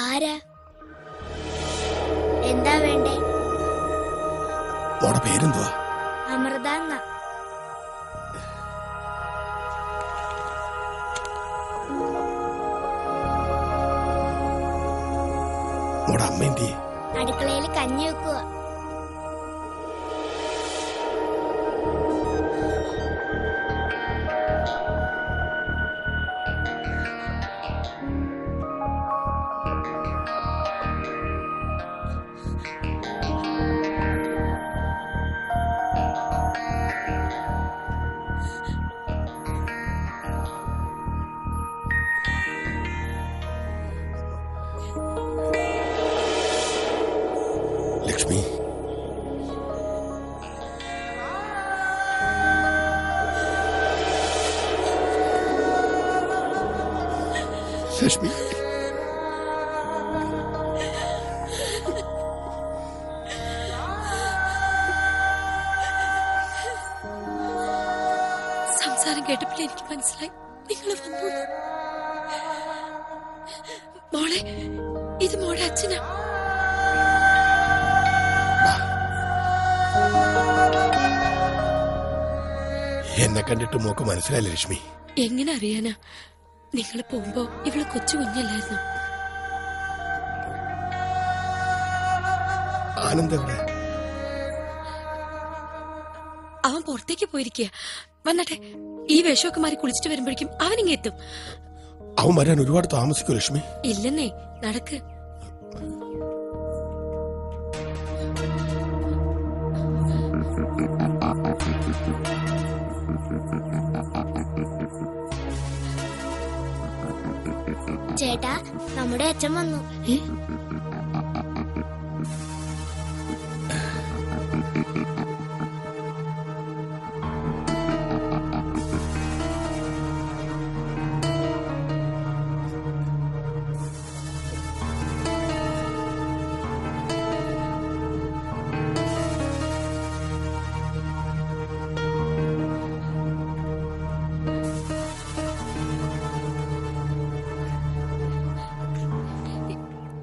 Speaker 13: ആരാ? എന്താ വേണ്ടേ?
Speaker 8: മോടെ പേരെന്തുവാ?
Speaker 13: അമൃത.
Speaker 8: മോടെ അമ്മ എന്തി?
Speaker 13: അടുക്കളയിൽ കഞ്ഞി വെക്കുക.
Speaker 8: ലക്ഷ്മി, ലക്ഷ്മി,
Speaker 5: സംസാരം കേട്ടപ്പോൾ എനിക്ക് മനസ്സിലായി നിങ്ങൾ വന്നു. മോളെ, ഇത് മോളെ അച്ഛനാ.
Speaker 8: എന്നെ കണ്ടിട്ട് മോക്ക് മനസ്സിലായില്ല ലക്ഷ്മി?
Speaker 5: എങ്ങനെ അറിയാനാ? നിങ്ങൾ പോകുമ്പോ ഇവള് കൊച്ചു കുഞ്ഞല്ലായിരുന്നു.
Speaker 8: ആനന്ദ് എവിടെ?
Speaker 5: അവൻ പുറത്തേക്ക് പോയിരിക്കുക. വന്നട്ടെ, ഈ വേഷമൊക്കെ മാറി കുളിച്ചിട്ട് വരുമ്പോഴേക്കും അവനിങ്ങ എത്തും.
Speaker 8: അവൻ വരാൻ ഒരുപാട് താമസിക്കോ ലക്ഷ്മി?
Speaker 5: ഇല്ലെന്നേ, നടക്ക്.
Speaker 13: ചേട്ടാ, നമ്മുടെ അച്ഛൻ വന്നു.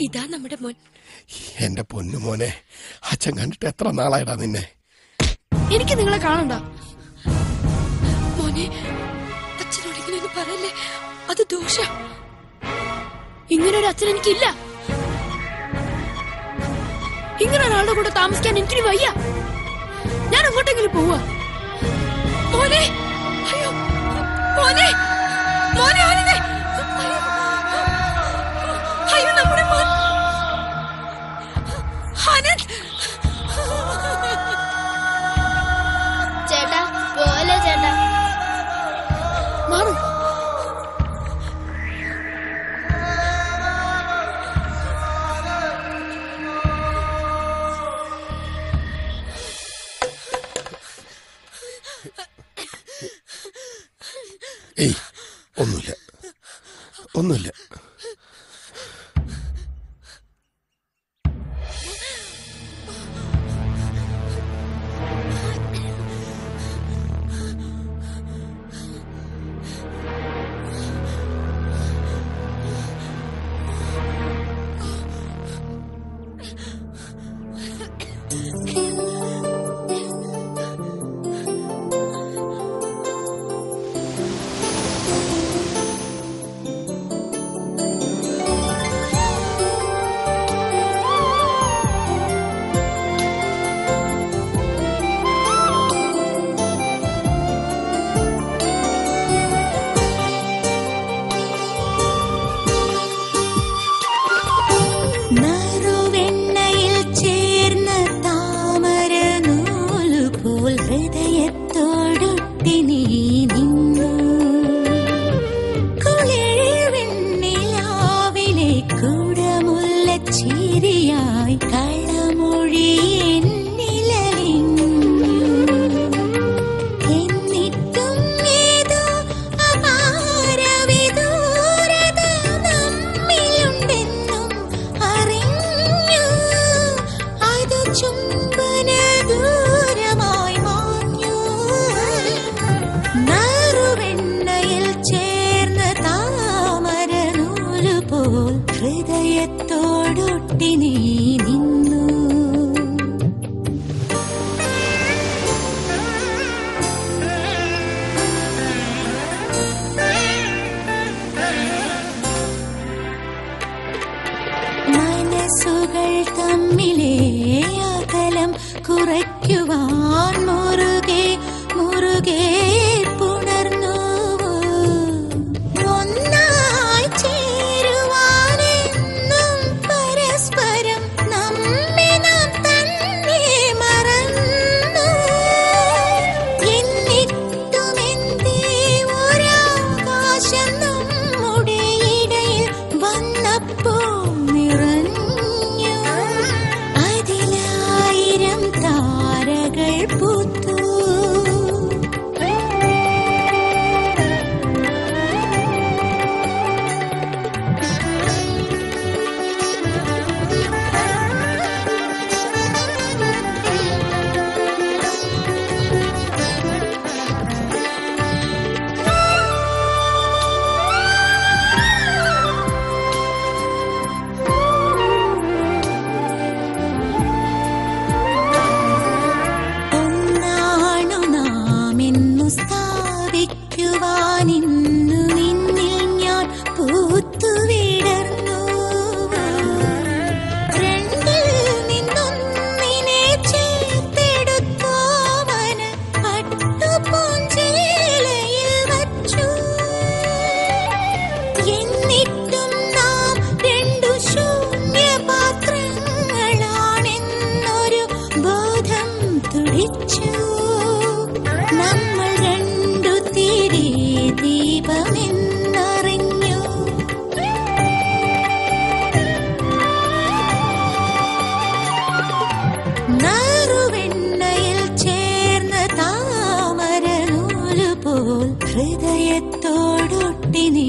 Speaker 5: ഇതാ നമ്മുടെ മോൻ.
Speaker 8: എന്റെ പൊന്നു മോനെ, അച്ഛൻ കണ്ടിട്ട് എത്ര നാളായിടാ നിന്നെ.
Speaker 5: എനിക്ക് നിങ്ങളെ കാണണ്ട മോനെ. അച്ഛനോട് ഇങ്ങനെയൊന്നും പറയല്ലേ, അത് ദോഷ. ഇങ്ങനൊരു അച്ഛൻ എനിക്കില്ല. ഇങ്ങനെ ഒരാളുടെ കൂടെ താമസിക്കാൻ എനിക്കിനി വയ്യ. ഞാൻ അങ്ങോട്ടെങ്കിലും പോവാ. മോനെ, അയ്യോ മോനെ, മോനെ, മോനെ, അയ്യോ നമ്മുടെ മോൻ ആനന്ദ്.
Speaker 13: ചേട്ടാ, പോലെ ചേട്ടാ.
Speaker 5: മാറു.
Speaker 8: ഏയ്, ഒന്നുമില്ല, ഒന്നുമില്ല.
Speaker 9: ചേരുവാൻ മുറുകെ മുറുകെ പുണർന്നു ഒന്നായി ചേരുവാനെന്നും പരസ്പരം നമ്മെ നാം തന്നെ മറന്നു എന്നിട്ടുമെന്തേ ഒരാകാശം നമ്മുടെ ഇടയിൽ വന്നപ്പോൾ നിറഞ്ഞു അതിലായിരം താരകൾ പൂത്തു ഒന്നാണു നാമെന്നു സ്ഥാപിക്കുവാനിന്നു നിന്നിൽ ഞാൻ പൂത്തുവിടർന്നു രണ്ടിൽ നിന്നൊന്നിനെ ചേർത്തെടുത്തോവന പട്ടുപൂഞ്ചിലയിൽ വച്ചു എന്നിട്ടും നാം രണ്ടു ശൂന്യപാത്രങ്ങളാണെന്നൊരു ബോധം തുടിച്ചു നമ്മൾ രണ്ടു തിരി ദീപമെന്നറിഞ്ഞു നാറുവെണ്ണയിൽ ചേർന്ന താമര നൂലുപോൽ ഹൃദയത്തോടൊട്ടി നീ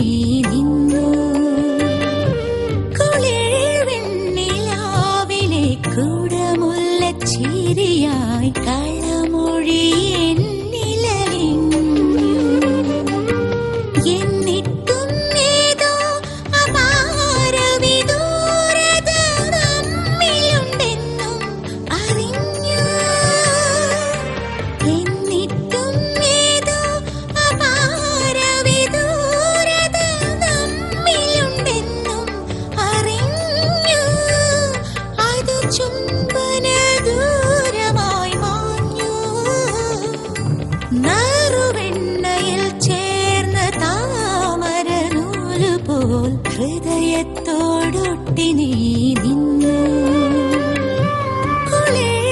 Speaker 9: നിന്നു കുളിർ വെണ്ണിലാവിലെ കുടമുല്ലച്ചിരിയായി കളമൊഴി എന്നിലലിഞ്ഞു എന്നിട്ടും ഏതോ അപാരവിദൂരത നമ്മിലുണ്ടെന്നും അറിഞ്ഞു എന്നിട്ടും ഏതോ അപാരവിദൂരത നമ്മിലുണ്ടെന്നും അറിഞ്ഞു അത് ചുംബന ദൂരമായി മാഞ്ഞു നാറുവെണ്ണയിൽ ചേർന്ന താമര നൂലുപോൽ ഹൃദയത്തോടൊട്ടി നീ നിന്നു കുളിർ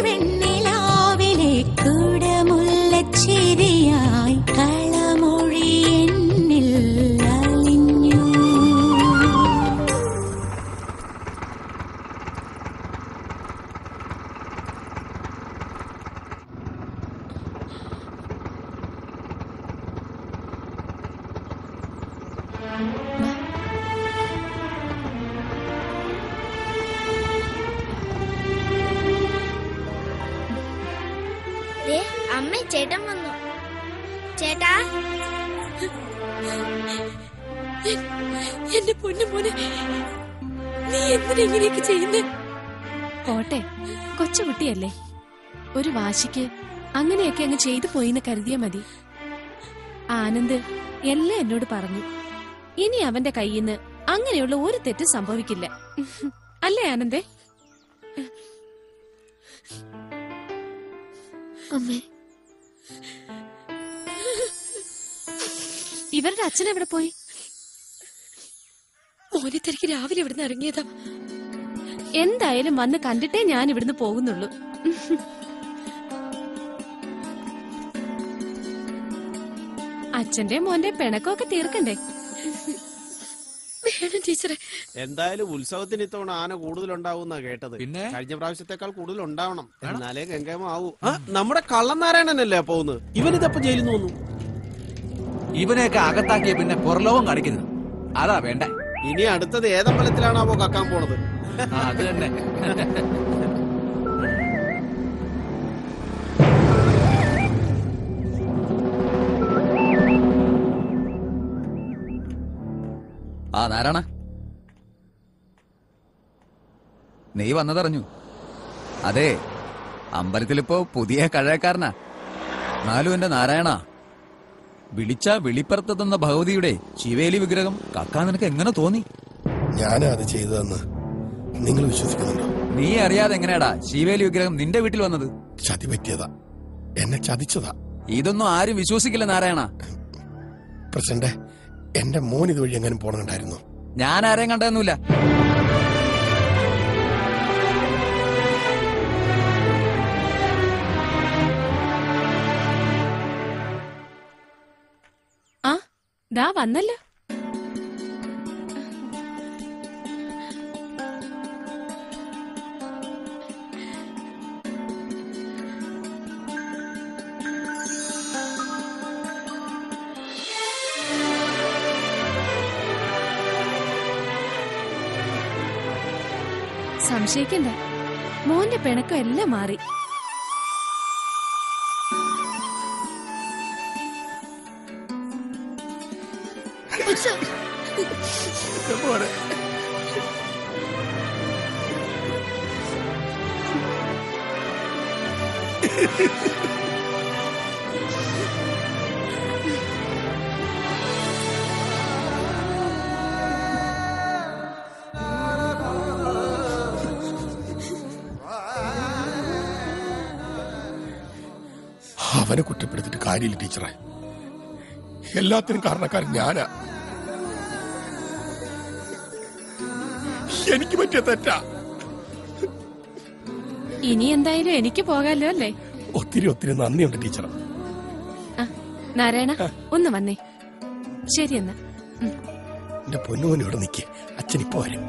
Speaker 9: വെണ്ണിലാവിലെ കുടമുല്ലച്ചിരിയായി കളമൊഴി എന്നിൽ അലിഞ്ഞു
Speaker 13: ദേ, അമ്മ ചേട്ടൻ വന്നു. ചേട്ടാ
Speaker 4: എന്റെ പൊന്നു മോനെ, നീ എന്തിനാ ഇങ്ങനെയൊക്കെ ചെയ്യുന്നേ? പോട്ടെ, കൊച്ചുകുട്ടിയല്ലേ, ഒരു വാശിക്ക് അങ്ങനെയൊക്കെ അങ്ങ് ചെയ്തു പോയിന്ന് കരുതിയാ മതി. ആനന്ദ് എല്ലാം എന്നോട് പറഞ്ഞു. ഇനി അവന്റെ കയ്യിന്ന് അങ്ങനെയുള്ള ഒരു തെറ്റ് സംഭവിക്കില്ല. അല്ലേ ആനന്ദേ?
Speaker 5: അമ്മേ,
Speaker 4: ഇവരുടെ അച്ഛൻ എവിടെ പോയി? മോനെ തിരക്ക് രാവിലെ ഇവിടുന്ന് ഇറങ്ങിയതാ. എന്തായാലും വന്ന് കണ്ടിട്ടേ ഞാൻ ഇവിടുന്ന് പോകുന്നുള്ളൂ. അച്ഛന്റെ മോന്റെ പിണക്കമൊക്കെ തീർക്കണ്ടേ? വേണം ടീച്ചറെ.
Speaker 8: എന്തായാലും ഉത്സവത്തിന് ഇത്തവണ ആന കൂടുതലുണ്ടാവുന്ന കേട്ടത്.
Speaker 6: പിന്നെ
Speaker 8: കഴിഞ്ഞ പ്രാവശ്യത്തെക്കാൾ കൂടുതൽ ഉണ്ടാവണം, എന്നാലേ ഗംഗാമ ആവൂ. നമ്മുടെ കള്ളനാരായണനല്ലേ പോകുന്നത്? ഇവനിതപ്പോ ജയിലിൽ നിന്ന് വന്നു.
Speaker 6: ഇവനെയൊക്കെ അകത്താക്കിയ പിന്നെ പുറലോകം കാണിക്കുന്നത് അതാ വേണ്ട.
Speaker 8: ഇനി അടുത്തത് ഏതമ്പലത്തിലാണാവോ കക്കാൻ പോണത്?
Speaker 6: അത് തന്നെ. ആ നാരായണ, നീ വന്നതറിഞ്ഞു. അതെ, അമ്പലത്തിലിപ്പോ പുതിയ കഴകക്കാരനാ. എന്നാലും എന്റെ നാരായണ, വിളിച്ച വെളിപ്പുറത്തെത്തുന്ന ഭഗവതിയുടെ ശിവേലി വിഗ്രഹം കക്കാൻ നിനക്ക് എങ്ങനെ തോന്നി?
Speaker 15: ഞാനാ അത് ചെയ്തതെന്ന് നിങ്ങൾ വിശ്വസിക്കുന്നുണ്ടോ?
Speaker 6: നീ അറിയാതെ എങ്ങനെയാടാ ശിവേലി വിഗ്രഹം നിന്റെ വീട്ടിൽ വന്നത്?
Speaker 15: ചതി പറ്റിയതാ, എന്നെ ചതിച്ചതാ.
Speaker 6: ഇതൊന്നും ആരും വിശ്വസിക്കില്ല നാരായണ.
Speaker 15: പ്രസിഡന്റ്, എന്റെ മോൻ ഇതുവഴി എങ്ങനെ പോണുണ്ടായിരുന്നു?
Speaker 6: ഞാൻ ആരെയും കണ്ടതൊന്നുമില്ല.
Speaker 4: ആ ദാ വന്നല്ലോ. സംശയിക്കണ്ട, മോന്റെ പിണക്കം എല്ലാം മാറി.
Speaker 15: അവനെ കുറ്റപ്പെടുത്തിട്ട് കാര്യമില്ല ടീച്ചറെ. എല്ലാത്തിനും കാരണക്കാരൻ ഞാനാ. എനിക്ക് പറ്റിയ തെറ്റാ.
Speaker 4: ഇനി എന്തായാലും എനിക്ക് പോകാലോ അല്ലേ?
Speaker 15: ഒത്തിരി ഒത്തിരി നന്ദിയുണ്ട് ടീച്ചർ.
Speaker 4: നാരായണ ഒന്ന് വന്നേ. ശരി എന്നാ.
Speaker 15: എന്റെ പൊന്നുമോൻ ഇവിടെ നിൽക്കേ, അച്ഛൻ ഇപ്പൊ വരും.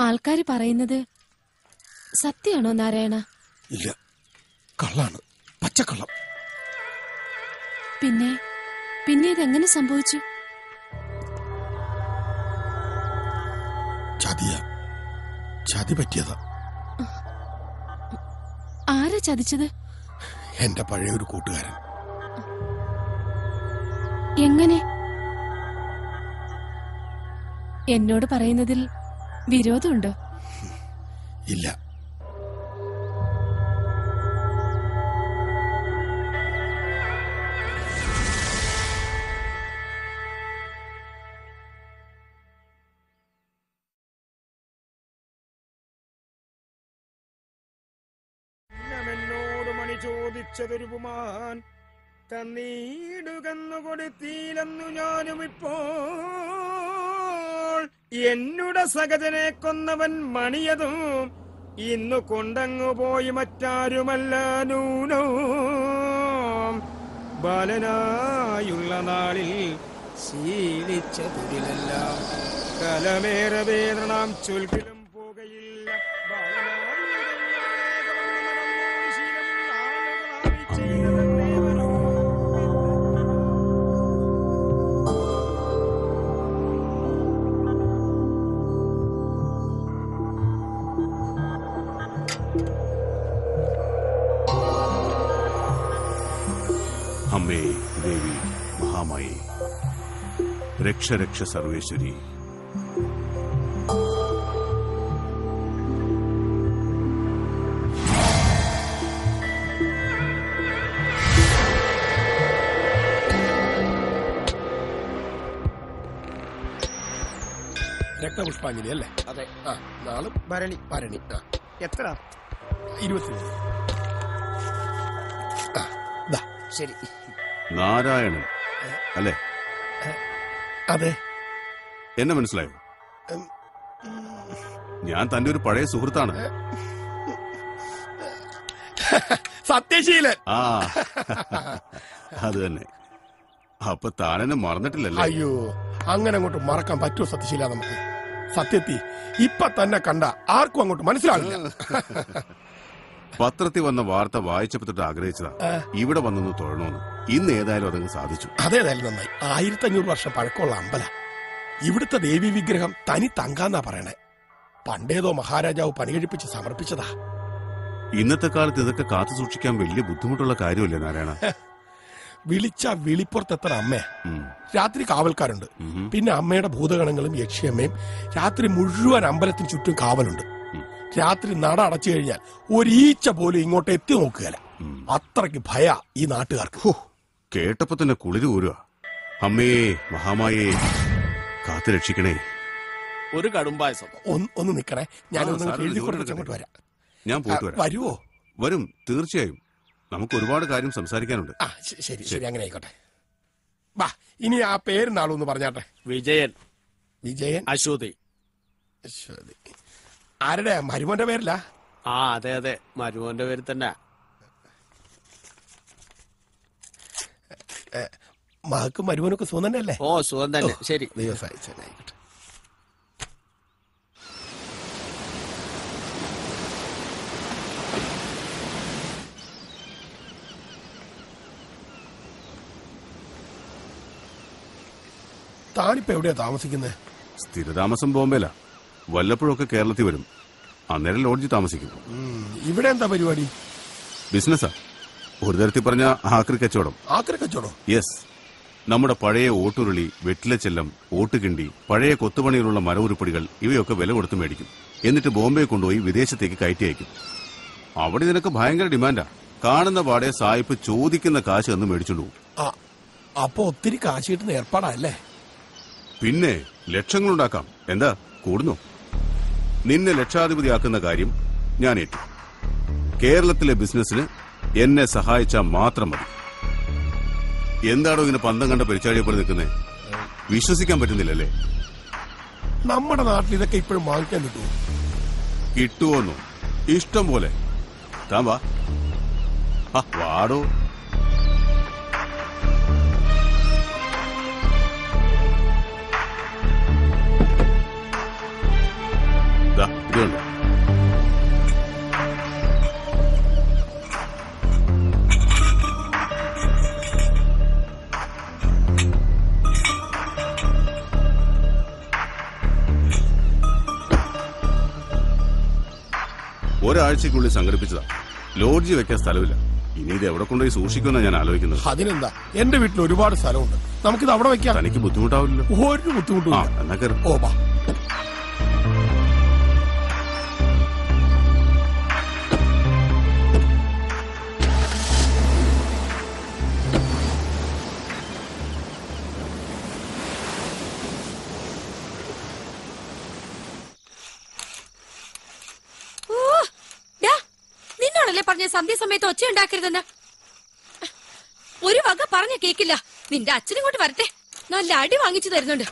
Speaker 4: ആൾക്കാര് പറയുന്നത് സത്യാണോ നാരായണ?
Speaker 15: ഇല്ല, കള്ളാണ്, പച്ചക്കള്ളം.
Speaker 4: പിന്നെ ഇതെങ്ങനെ സംഭവിച്ചു?
Speaker 15: ചതി പറ്റിയതാ.
Speaker 4: ആരാ ചതിച്ചത്?
Speaker 15: എന്റെ പഴയൊരു കൂട്ടുകാരൻ.
Speaker 4: എങ്ങനെ? എന്നോട് പറയുന്നതിൽ വിരോധമുണ്ടോ?
Speaker 15: ഇല്ല.
Speaker 16: എന്നോട് മണി ചോദിച്ചതൊരു പുമാൻ തന്നീടുകന്നു കൊടുത്തീലെന്നു ഞാനും ഇപ്പോൾ. എന്നുടെ സഹജനെ കൊന്നവൻ മണിയതും ഇന്നു കൊണ്ടങ്ങു പോയി മറ്റാരുമല്ല നൂനോ. ബാലനായുള്ള നാളിൽ ശീലിച്ച തൊഴിലെല്ലാം കലമേറെ വേദനാം ചൊൽക്കിലും പോകയില്ല.
Speaker 10: അമ്മേ ദേവി മഹാമായി, രക്ഷ രക്ഷ സർവേശ്വരി.
Speaker 15: രക്തപുഷ്പാഞ്ജലി അല്ലേ? അതെ. നാളും ഭരണി.
Speaker 16: എത്ര?
Speaker 15: 25.
Speaker 16: ശരി.
Speaker 10: നാരായണൻ അല്ലേ?
Speaker 15: അതെ.
Speaker 10: എന്നെ മനസ്സിലായോ? ഞാൻ തന്റെ ഒരു പഴയ സുഹൃത്താണ്.
Speaker 15: സത്യശീലൻ.
Speaker 10: ആ അത് തന്നെ. അപ്പൊ താനെന്നെ മറന്നിട്ടില്ലല്ലേ?
Speaker 15: അയ്യോ, അങ്ങനെ അങ്ങോട്ട് മറക്കാൻ പറ്റുമോ സത്യശീല? നമുക്ക് സത്യത്തി ഇപ്പൊ തന്നെ കണ്ട ആർക്കും അങ്ങോട്ട് മനസ്സിലാവില്ല.
Speaker 10: പത്രത്തിൽ വന്ന വാർത്ത വായിച്ചപ്പോട്ട് ആഗ്രഹിച്ചതാ ഇവിടെ വന്നൊന്ന് തൊഴണമെന്ന്. ഇന്ന് ഏതായാലും അതങ്ങ് സാധിച്ചു.
Speaker 15: അതേതായാലും നന്നായി. 1500 വർഷം പഴക്കമുള്ള അമ്പല. ഇവിടുത്തെ ദേവി വിഗ്രഹം തനി തങ്കാന്നാ പറയണേ. പണ്ടേതോ മഹാരാജാവ് പണികഴിപ്പിച്ച് സമർപ്പിച്ചതാ.
Speaker 10: ഇന്നത്തെ കാലത്ത് ഇതൊക്കെ കാത്തു സൂക്ഷിക്കാൻ വലിയ ബുദ്ധിമുട്ടുള്ള കാര്യമല്ലേ നാരായണ?
Speaker 15: വിളിച്ച വിളിപ്പുറത്തെത്തണ അമ്മേ. രാത്രി കാവൽക്കാരുണ്ട്. പിന്നെ അമ്മയുടെ ഭൂതഗണങ്ങളും യക്ഷിയമ്മയും രാത്രി മുഴുവൻ അമ്പലത്തിന് ചുറ്റും കാവലുണ്ട്. രാത്രി നട അടച്ചു കഴിഞ്ഞാൽ ഒരീച്ച പോലും ഇങ്ങോട്ട് എത്തി നോക്കുകയല്ല. അത്രയ്ക്ക് ഭയ ഈ നാട്ടുകാർക്ക്.
Speaker 10: കേട്ടപ്പോ തന്നെ കുളിര് ഊരുക. അമ്മേ മഹാമായേ കാത്തു രക്ഷിക്കണേ.
Speaker 8: ഒരു കടുംപായസം.
Speaker 15: ഒന്ന് നിക്കണേ, ഞാനൊന്ന് എഴുതി കൊടുത്ത് അങ്ങോട്ട് വരാം.
Speaker 10: ഞാൻ പോയിട്ട് വരാം.
Speaker 15: വരുവോ?
Speaker 10: വരും, തീർച്ചയായും. നമുക്ക് ഒരുപാട് കാര്യം സംസാരിക്കാനുണ്ട്.
Speaker 15: ശരി ശരി, അങ്ങനെ ആയിക്കോട്ടെ. വാ, ഇനി ആ പേര് നാളൊന്ന് പറഞ്ഞാട്ടെ.
Speaker 8: വിജയൻ.
Speaker 15: വിജയൻ.
Speaker 8: അശ്വതി.
Speaker 15: അശ്വതി ആരുടെ? മരുമോന്റെ പേരില്ല?
Speaker 8: ആ അതെ അതെ, മരുമോന്റെ പേര് തന്നെ.
Speaker 15: മകക്കും മരുമോനൊക്കെ സുഖം തന്നെ അല്ലേ?
Speaker 8: ഓ സുഖം തന്നെ. ശരി,
Speaker 15: ദൈവം സഹായിച്ചായിക്കോട്ടെ. താനിപ്പോ എവിടെയാ താമസിക്കുന്നത്?
Speaker 10: സ്ഥിരതാമസം ബോംബെയിലാ. വല്ലപ്പോഴൊക്കെ കേരളത്തിൽ വരും. അന്നേരം ലോഡ്ജ് താമസിക്കും.
Speaker 15: ഇവിടെ എന്താ പരിപാടി?
Speaker 10: ബിസിനസ്സാ. ഒരു തരത്തിൽ പറഞ്ഞ ആക്രി കച്ചവടം.
Speaker 15: ആക്രി കച്ചവടം?
Speaker 10: യെസ്. നമ്മുടെ പഴയ ഓട്ടുരുളി, വെറ്റിലച്ചെല്ലം, ഓട്ടുകിണ്ടി, പഴയ കൊത്തുപണിയിലുള്ള മരവുരുപ്പടികൾ ഇവയൊക്കെ വില കൊടുത്ത് മേടിക്കും. എന്നിട്ട് ബോംബെ കൊണ്ടുപോയി വിദേശത്തേക്ക് കയറ്റി അയക്കും. അവിടെ ഇതിനൊക്കെ ഭയങ്കര ഡിമാൻഡാ. കാണുന്ന പാടെ സായിപ്പ് ചോദിക്കുന്ന കാശ് എന്ന് മേടിച്ചോണ്ട് പോകും.
Speaker 15: അപ്പൊ ഒത്തിരി കാശ് കിട്ടുന്ന ഏർപ്പാടല്ലേ?
Speaker 10: പിന്നെ ലക്ഷങ്ങളുണ്ടാക്കാം. എന്താ കൂടുന്നു? നിന്നെ ലക്ഷാധിപതിയാക്കുന്ന കാര്യം ഞാൻ ഏറ്റു. കേരളത്തിലെ ബിസിനസിന് എന്നെ സഹായിച്ചാൽ മാത്രം മതി. എന്താണോ ഇങ്ങനെ പന്തം കണ്ട പരിച്ചാടിയെ പോലെ നിൽക്കുന്നേ? വിശ്വസിക്കാൻ പറ്റുന്നില്ലല്ലേ?
Speaker 15: നമ്മുടെ നാട്ടിൽ ഇതൊക്കെ ഇപ്പോഴും വാങ്ങിക്കാൻ കിട്ടുമോ?
Speaker 10: കിട്ടുമോന്നോ? ഇഷ്ടം പോലെ. താൻ വാ. വാടോ. ഇതുണ്ട്. ഒരാഴ്ചക്കുള്ളിൽ സംഘടിപ്പിച്ചതാ. ലോഡ്ജ് വെക്കാൻ സ്ഥലമില്ല. ഇനി ഇത് എവിടെ കൊണ്ടുപോയി സൂക്ഷിക്കുമെന്നാണ് ഞാൻ ആലോചിക്കുന്നത്.
Speaker 15: അതിനെന്താ, എന്റെ വീട്ടിൽ ഒരുപാട് സ്ഥലമുണ്ട്. നമുക്കിത് അവിടെ വെക്കാം.
Speaker 10: തനിക്ക് ബുദ്ധിമുട്ടാവില്ലല്ലോ?
Speaker 15: ഒരു ബുദ്ധിമുട്ടും.
Speaker 10: എന്നാ കയറും.
Speaker 15: ഓ ബാ.
Speaker 4: നിന്നോടല്ലേ പറഞ്ഞ സന്ധ്യാസമയത്ത് ഒച്ച ഉണ്ടാക്കരുതെന്ന്? ഒരു വക പറഞ്ഞ കേക്കില്ല. നിന്റെ അച്ഛനിങ്ങോട്ട് വരട്ടെ, നല്ല അടി വാങ്ങിച്ചു തരുന്നുണ്ട്.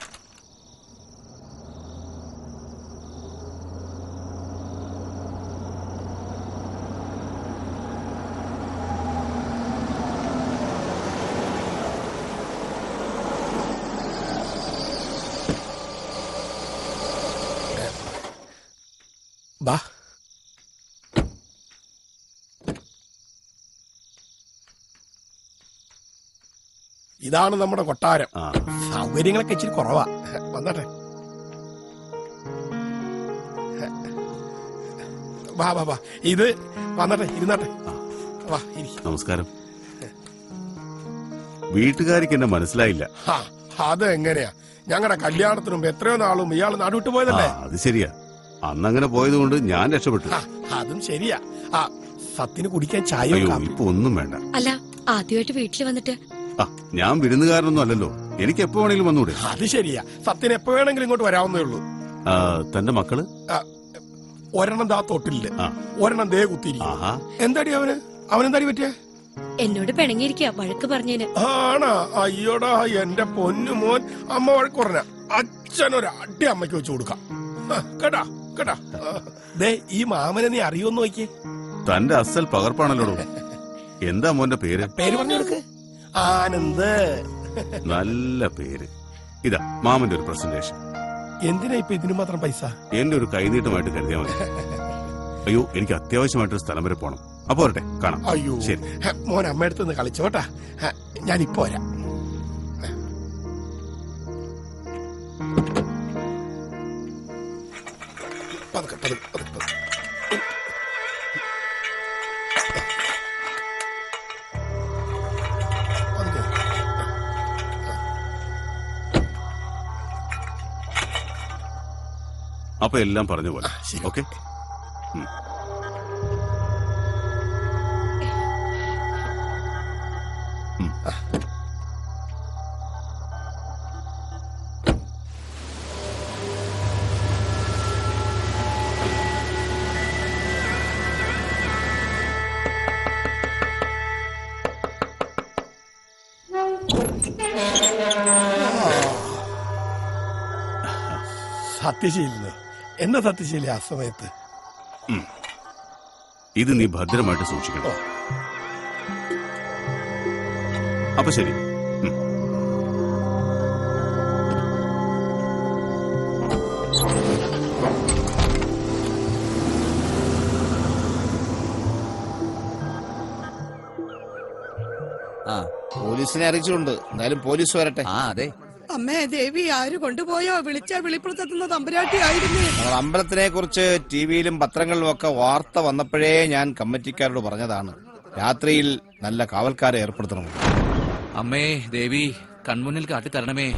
Speaker 15: ബാ. ഇതാണ് നമ്മുടെ കൊട്ടാരം. സൗകര്യങ്ങളൊക്കെ ഇച്ചിരി കുറവാ. വന്നട്ടെ. വാ വാ വാ. ഇത് വന്നട്ടെ, ഇരുന്നട്ടെ. വാ ഇരി.
Speaker 10: നമസ്കാരം. വീട്ടുകാരിക്ക് എന്നെ മനസ്സിലായില്ല.
Speaker 15: അതെങ്ങനെയാ? ഞങ്ങളുടെ കല്യാണത്തിന് മുമ്പ് എത്രയോ നാളും ഇയാൾ നാടുവിട്ട് പോയതല്ലേ?
Speaker 10: അത് ശരിയാ. അന്നങ്ങനെ പോയതുകൊണ്ട് ഞാൻ രക്ഷപ്പെട്ടു.
Speaker 15: അതും ശരിയാ. സത്തിന് കുടിക്കാൻ ചായ
Speaker 10: ഇപ്പൊ ഒന്നും വേണ്ട.
Speaker 4: അല്ല, ആദ്യമായിട്ട് വീട്ടിൽ വന്നിട്ട്
Speaker 10: ഞാൻ വിരുന്നുകാരനൊന്നും അല്ലല്ലോ. എനിക്ക് എപ്പോ വേണമെങ്കിലും വന്നൂടെ?
Speaker 15: അത് ശരിയാ. സത്യന് എപ്പോ വേണമെങ്കിലും ഇങ്ങോട്ട് വരാവുന്നേ ഉള്ളൂ.
Speaker 10: തന്റെ മക്കള്?
Speaker 15: ഒരെണ്ണം ദാ തൊട്ടില്ലേ, ഒരെണ്ണം ദേ കുത്തിയിരിക്കും. എന്താടി അവനെന്താടി പറ്റിയ?
Speaker 4: എന്നോട് പിണങ്ങിയിരിക്കുക, വഴക്ക് പറഞ്ഞേന്.
Speaker 15: ആണാ? അയ്യോടാ എന്റെ പൊന്നു മോൻ. അമ്മ വഴക്ക് പറഞ്ഞ അച്ഛനൊരു അടി അമ്മയ്ക്ക് വെച്ചു കൊടുക്കാം. കേട്ടാ കേട്ടാ. ദേ ഈ മാമനെ നീ അറിയോന്ന് നോക്കിയേ.
Speaker 10: തന്റെ അസൽ പകർപ്പാണല്ലോ. എന്താ മോന്റെ പേര്?
Speaker 15: പേര് പറഞ്ഞു കൊടുക്ക്. ആനന്ദ്.
Speaker 10: നല്ല പേര്. ഇതാ മാമന്റെ ഒരു പ്രസന്റേഷൻ.
Speaker 15: എന്തിനാ ഇപ്പൊ ഇതിന് മാത്രം പൈസ?
Speaker 10: എന്റെ ഒരു കൈനീട്ടമായിട്ട് കരുതിയാ മതി. അയ്യോ, എനിക്ക് അത്യാവശ്യമായിട്ടൊരു സ്ഥലം വരെ പോണം. അപ്പൊ വരട്ടെ, കാണാം.
Speaker 15: അയ്യോ
Speaker 10: ശരി.
Speaker 15: മോൻ അമ്മയടുത്ത് നിന്ന് കളിച്ചോട്ടാ. ഞാനിപ്പോ വരാം. പതുക്കെ പതുക്കെ പതുക്കെ പതുക്കെ.
Speaker 10: അപ്പൊ എല്ലാം പറഞ്ഞ പോലെ. ഓക്കെ.
Speaker 15: സത്യശീലനോ? എന്നെ സത്യശീലി ആ സമയത്ത്?
Speaker 10: ഇത് നീ ഭദ്രമായിട്ട് സൂക്ഷിക്കണം. അപ്പൊ ശരി.
Speaker 17: പോലീസിനെ അറിയിച്ചിട്ടുണ്ട്. എന്തായാലും പോലീസ് വരട്ടെ.
Speaker 6: അതെ.
Speaker 14: അമ്മേ ദേവി ആര് കൊണ്ടുപോയോ? വിളിച്ചാ വിളിപ്പുറത്തെത്തുന്ന തമ്പുരാട്ടി ആയിരുന്നു.
Speaker 17: നമ്മൾ അമ്പലത്തിനെ കുറിച്ച് ടിവിയിലും പത്രങ്ങളിലും ഒക്കെ വാർത്ത വന്നപ്പോഴേ ഞാൻ കമ്മിറ്റിക്കാരോട് പറഞ്ഞതാണ്, രാത്രിയിൽ നല്ല കാവൽക്കാരെ ഏർപ്പെടുത്തണം.
Speaker 6: അമ്മേ ദേവി, കൺമുന്നിൽ കാട്ടിത്തരണമേ.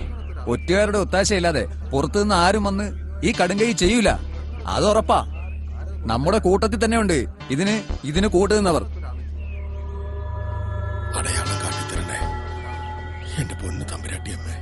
Speaker 6: ഒറ്റുകാരുടെ ഒത്താശയില്ലാതെ പുറത്തുനിന്ന് ആരും വന്ന് ഈ കടുങ്കൈ ചെയ്യൂല, അത് ഉറപ്പാ. നമ്മുടെ കൂട്ടത്തിൽ തന്നെ ഉണ്ട് ഇതിന് കൂട്ടുനിന്നവർ.
Speaker 15: അടയാളം കാട്ടിത്തരണേ എന്റെ പൊന്നു തമ്പുരാട്ടിയമ്മേ.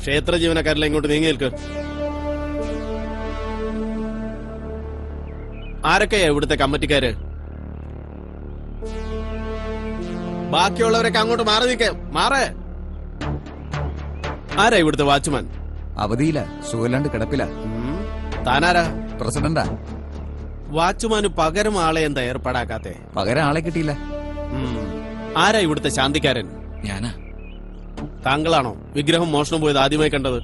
Speaker 8: ക്ഷേത്ര ജീവനക്കാരെല്ലാം ഇങ്ങോട്ട് നീങ്ങി നിൽക്ക്. ആരൊക്കെയാ ഇവിടുത്തെ കമ്മിറ്റിക്കാര്? ബാക്കിയുള്ളവരൊക്കെ അങ്ങോട്ട് മാറി നിൽക്കേ. മാറേ. ആരാ ഇവിടുത്തെ വാച്ച്മാൻ?
Speaker 6: അവധിയില്ല, സുഖമില്ലാണ്ട് കിടപ്പില്ല.
Speaker 8: താനാരാ?
Speaker 6: പ്രസിഡന്റാ.
Speaker 8: വാച്ച്മാന് പകരം ആളെ എന്താ ഏർപ്പാടാക്കാത്തെ?
Speaker 6: പകരം ആളെ കിട്ടിയില്ല.
Speaker 8: ആരാ ഇവിടുത്തെ ശാന്തിക്കാരൻ?
Speaker 6: ഞാനാ.
Speaker 8: താങ്കളാണോ വിഗ്രഹം മോഷണം പോയത് ആദ്യമായി കണ്ടത്?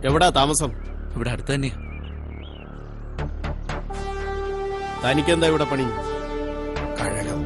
Speaker 8: എവിടാ താമസം?
Speaker 6: ഇവിടെ അടുത്ത് തന്നെയാ.
Speaker 8: തനിക്കെന്താ ഇവിടെ പണി?
Speaker 15: കഴകം.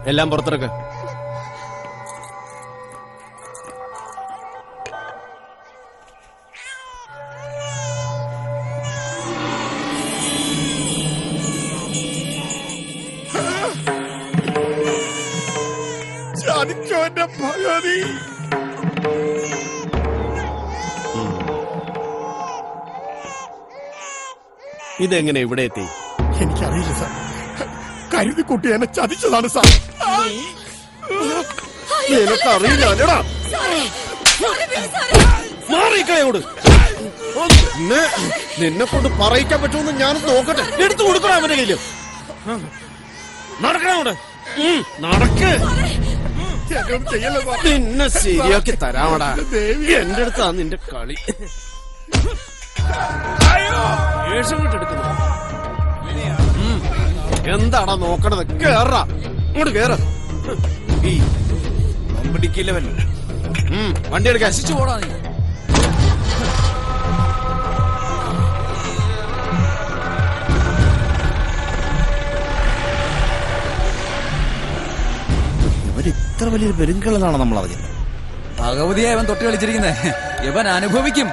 Speaker 8: എല്ലാം പുറത്തിറക്ക്.
Speaker 15: ചതിച്ചോന്റെ ഭഗവതി.
Speaker 8: ഇതെങ്ങനെ ഇവിടെ എത്തി?
Speaker 15: എനിക്കറിയില്ല സാർ. കരുതിക്കുട്ടി എന്നെ ചതിച്ചതാണ് സാർ.
Speaker 8: നിനക്കറിയില്ല. മാറിക്കളയോട് നിന്നെ കൊണ്ട് പറയിക്കാൻ പറ്റുമെന്ന് ഞാനൊന്ന് നോക്കട്ടെ. എടുത്തു കൊടുക്കണം അവന്റെ കയ്യില്. നടക്കണോട് നടക്ക്. നിന്നെ ശരിയാക്കി തരാമടാ. എന്റെ അടുത്താ നിന്റെ കളി. എടുക്കുന്നു. എന്താടാ നോക്കണത്? കേറാ ഇങ്ങോട്ട് കേറ.
Speaker 17: പിടിക്കില്ല.
Speaker 8: വണ്ടി എടുക്കാൻ
Speaker 6: പോടാ നീ.
Speaker 17: വലിയൊരു പെരുങ്കളാണ് നമ്മൾ അറിഞ്ഞത്.
Speaker 6: ഭഗവതിയെ ഇവൻ തൊട്ട് കളിച്ചിരിക്കുന്നേ, ഇവൻ അനുഭവിക്കും.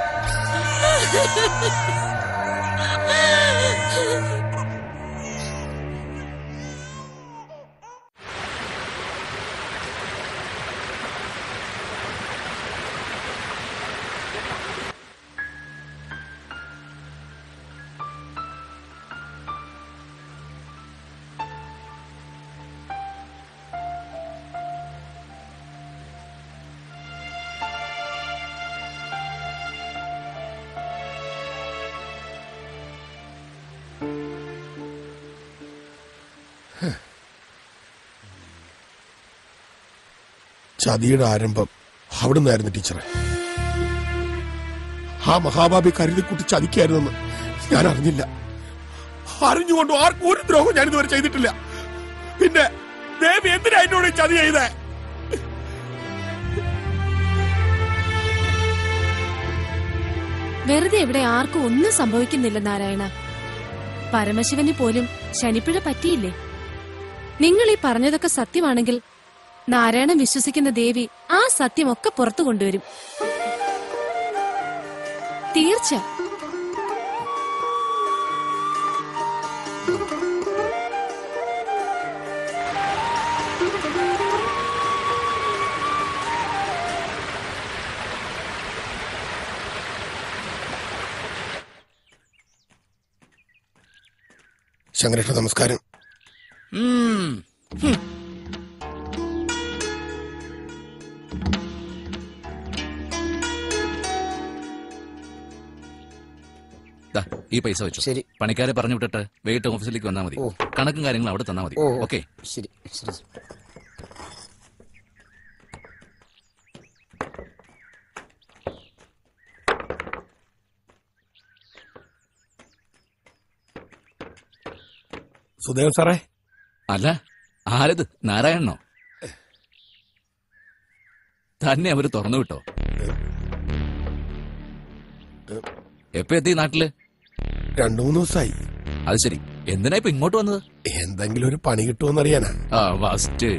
Speaker 15: ചതിയുടെ ആരംഭം അവിടെ നിന്നായിരുന്നു ടീച്ചറെ. ആ മഹാഭാവി കരുതിക്കുട്ടി ചതിക്കായിരുന്നെന്ന് ഞാൻ അറിഞ്ഞില്ല. അറിഞ്ഞുകൊണ്ടോ ആർക്കും ഒരു ദ്രോഹം ഞാൻ ഇതുവരെ ചെയ്തിട്ടില്ല. പിന്നെ ദേവി എന്തിനാ എന്നോട് ചതി ചെയ്തേ?
Speaker 4: വെറുതെ ഇവിടെ ആർക്കും ഒന്നും സംഭവിക്കുന്നില്ല നാരായണ. പരമശിവന് പോലും ശനിപ്പിഴ പറ്റിയില്ലേ? നിങ്ങൾ ഈ പറഞ്ഞതൊക്കെ സത്യമാണെങ്കിൽ നാരായണൻ വിശ്വസിക്കുന്ന ദേവി ആ സത്യമൊക്കെ പുറത്തു കൊണ്ടുവരും. തീർച്ച.
Speaker 15: ശങ്കരേട്ട നമസ്കാരം.
Speaker 6: ഈ പൈസ വെച്ചു. ശരി, പണിക്കാരെ പറഞ്ഞു വിട്ടിട്ട് വെയിറ്റ് ഓഫീസിലേക്ക് വന്നാൽ മതി. കണക്കും കാര്യങ്ങളും അവിടെ തന്നാൽ മതി. ഓക്കെ,
Speaker 16: ശരി ശരി.
Speaker 15: സുദേവൻ സാറേ.
Speaker 6: അല്ല, ആരത്? നാരായണനോ? തന്നെ അവര് തുറന്നു വിട്ടോ? എപ്പോ എത്തി നാട്ടില്?
Speaker 15: 2-3 ദിവസമായി.
Speaker 6: അത് ശരി. എന്തിനാ ഇപ്പൊ ഇങ്ങോട്ട് വന്നത്?
Speaker 15: എന്തെങ്കിലും ഒരു പണി കിട്ടുമെന്നറിയാനാ.
Speaker 6: ഫസ്റ്റ്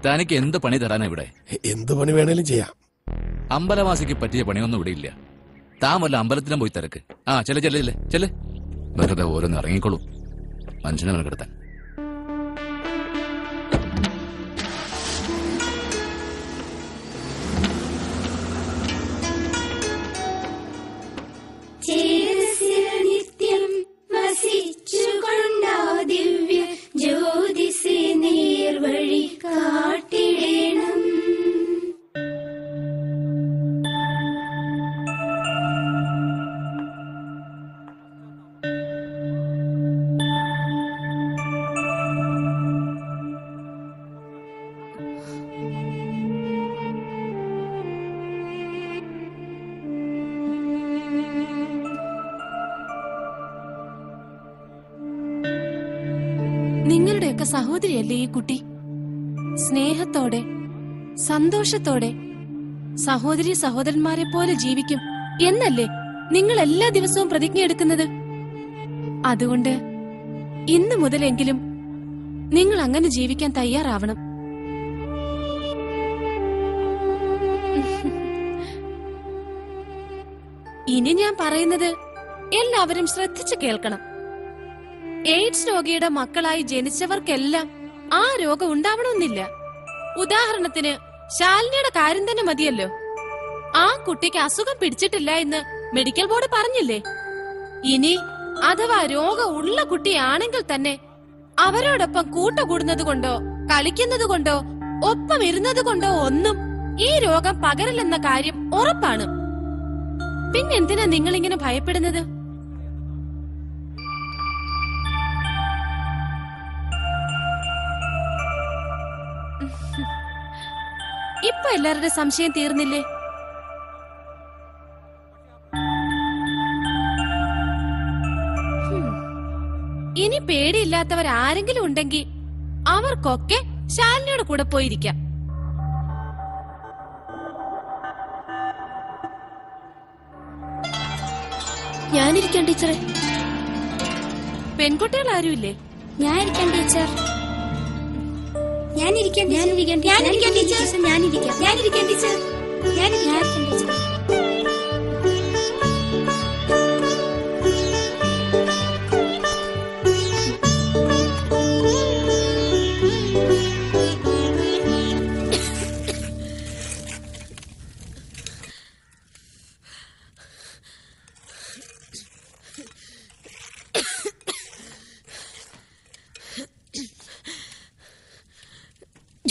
Speaker 6: തനിക്ക് എന്ത് പണി തരാനാ ഇവിടെ?
Speaker 15: എന്ത് പണി വേണേലും ചെയ്യാം.
Speaker 6: അമ്പലവാസിക്ക് പറ്റിയ പണിയൊന്നും ഇവിടെ ഇല്ല. താൻ വല്ല അമ്പലത്തിലും പോയി തിരക്ക്. ചെല്ല് ചെല്ല് ചെല്ല് ചെല്ല്. വെറുതെ ഓരോന്ന് ഇറങ്ങിക്കോളൂ മനുഷ്യനെ മെനക്കെടുത്താൻ.
Speaker 9: നിത്യം വസിച്ചുകൊണ്ടോ ദിവ്യ ജ്യോതിസി നേർവഴി കാട്ടിടേണം.
Speaker 4: നിങ്ങളുടെയൊക്കെ സഹോദരിയല്ലേ ഈ കുട്ടി? സ്നേഹത്തോടെ സന്തോഷത്തോടെ സഹോദരി സഹോദരന്മാരെ പോലെ ജീവിക്കും എന്നല്ലേ നിങ്ങൾ എല്ലാ ദിവസവും പ്രതിജ്ഞ എടുക്കുന്നത്? അതുകൊണ്ട് ഇന്നു മുതലെങ്കിലും നിങ്ങൾ അങ്ങനെ ജീവിക്കാൻ തയ്യാറാവണം. ഇനി ഞാൻ പറയുന്നത് എല്ലാവരും ശ്രദ്ധിച്ചു കേൾക്കണം. എയ്ഡ്സ് രോഗിയുടെ മക്കളായി ജനിച്ചവർക്കെല്ലാം ആ രോഗം ഉണ്ടാവണമെന്നില്ല. ഉദാഹരണത്തിന് ശാലിനിയുടെ കാര്യം തന്നെ മതിയല്ലോ. ആ കുട്ടിക്ക് അസുഖം പിടിച്ചിട്ടില്ല എന്ന് മെഡിക്കൽ ബോർഡ് പറഞ്ഞില്ലേ? ഇനി അഥവാ രോഗം ഉള്ള കുട്ടിയാണെങ്കിൽ തന്നെ അവരോടൊപ്പം കൂട്ടുകൂടുന്നത് കൊണ്ടോ കളിക്കുന്നത് കൊണ്ടോ ഒപ്പം ഇരുന്നത് കൊണ്ടോ ഒന്നും ഈ രോഗം പകരില്ലെന്ന കാര്യം ഉറപ്പാണ്. പിന്നെന്തിനാ നിങ്ങളിങ്ങനെ ഭയപ്പെടുന്നത്? ഇപ്പൊ എല്ലാവരുടെ സംശയം തീർന്നില്ലേ? ഇനി പേടിയില്ലാത്തവരാരെങ്കിലും ഉണ്ടെങ്കിൽ അവർക്കൊക്കെ ശാലിനിയുടെ കൂടെ പോയിരിക്കാം.
Speaker 5: ഞാനിരിക്കാം ടീച്ചറെ.
Speaker 4: പെൺകുട്ടികൾ ആരുമില്ലേ?
Speaker 5: ഞാനിരിക്കാം ടീച്ചർ.
Speaker 9: ഞാനിരിക്കാം ടീച്ചർ. ഞാനിരിക്കാം ടീച്ചർ.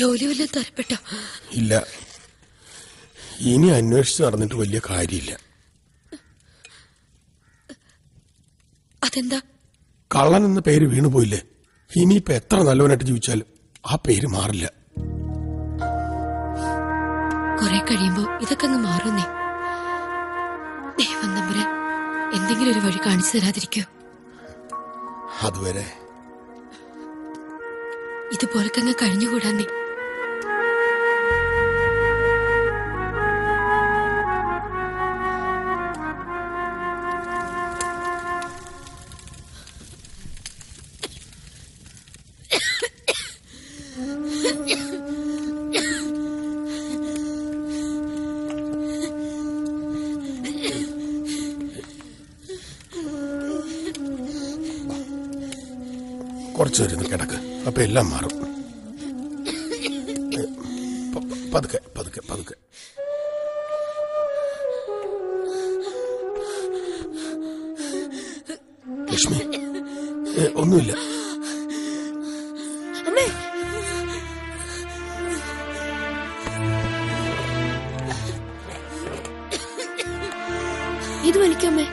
Speaker 5: ജോലി വല്ലതും തരപ്പെട്ടോ?
Speaker 15: ഇല്ല, ഇനി അന്വേഷിച്ച് നടന്നിട്ട് വലിയ കാര്യമില്ല.
Speaker 5: അതെന്താ?
Speaker 15: കള്ളൻ എന്ന പേര് വീണുപോയില്ലേ? ഇനിയിപ്പോ എത്ര നല്ലവനായിട്ട് ജീവിച്ചാലും ആ പേര് മാറില്ല.
Speaker 5: കുറെ കഴിയുമ്പോ ഇതൊക്കെ അങ്ങ് മാറുന്നേ. ദൈവം തമ്പുരാൻ എന്തെങ്കിലും ഒരു വഴി കാണിച്ചു തരാതിരിക്കോ?
Speaker 15: അതുവരെ
Speaker 5: ഇതുപോലൊക്കെ അങ്ങ് കഴിഞ്ഞുകൂടാന്നേ.
Speaker 15: കുറച്ചു നേരം കിടക്ക്, അപ്പൊ എല്ലാം മാറും. പതുക്കെ പതുക്കെ പതുക്കെ. ലക്ഷ്മി, ഒന്നുമില്ല.
Speaker 5: ഇത് വലിക്കമ്മേ.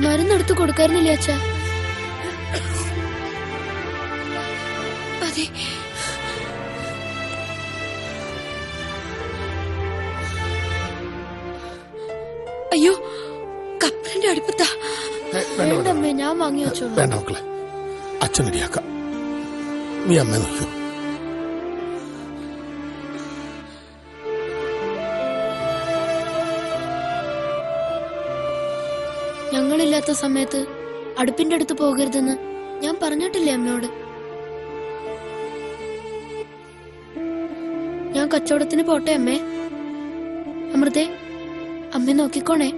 Speaker 5: മരുന്നെടുത്ത് കൊടുക്കാറുന്നില്ലേ അച്ഛാ? അതെ. അയ്യോ, കപ്പലിന്റെ അടുപ്പത്താ. വേണ്ടമ്മേ, ഞാൻ വാങ്ങി വെച്ചോളൂ.
Speaker 15: വേണ്ട മക്കളെ, അച്ഛൻ റെഡിയാക്കാം. നീ അമ്മ നോക്കൂ.
Speaker 5: ഞങ്ങളില്ലാത്ത സമയത്ത് അടുപ്പിന്റെ അടുത്ത് പോകരുതെന്ന് ഞാൻ പറഞ്ഞിട്ടില്ലേ അമ്മയോട്? ഞാൻ കച്ചവടത്തിന് പോട്ടെ അമ്മേ. അമൃതേ, അമ്മ നോക്കിക്കോണേ.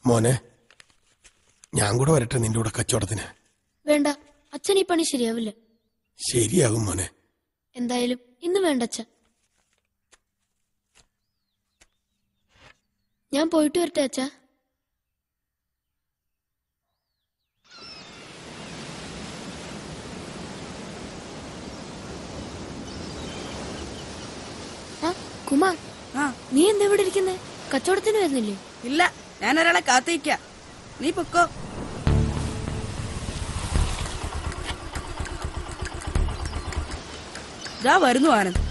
Speaker 15: മോനെ, ഞാൻ കൂടെ വരട്ടെ നിന്റെ കൂടെ കച്ചവടത്തിന്?
Speaker 5: വേണ്ട, അച്ഛൻ ഈ പണി ശരിയാവില്ല.
Speaker 15: ശരിയാകും മോനെ.
Speaker 5: എന്തായാലും ഇന്ന് വേണ്ട അച്ഛൻ. ഞാൻ പോയിട്ട് വരട്ടെ അച്ഛാ. കുമാർ, നീ എന്താ ഇവിടെ ഇരിക്കുന്നേ? കച്ചവടത്തിന് വരുന്നില്ലേ?
Speaker 3: ഇല്ല, ഞാൻ ഒരാളെ കാത്തിരിക്ക. നീ പൊക്കോ. ദാ വരുന്നു ആനന്ദ്.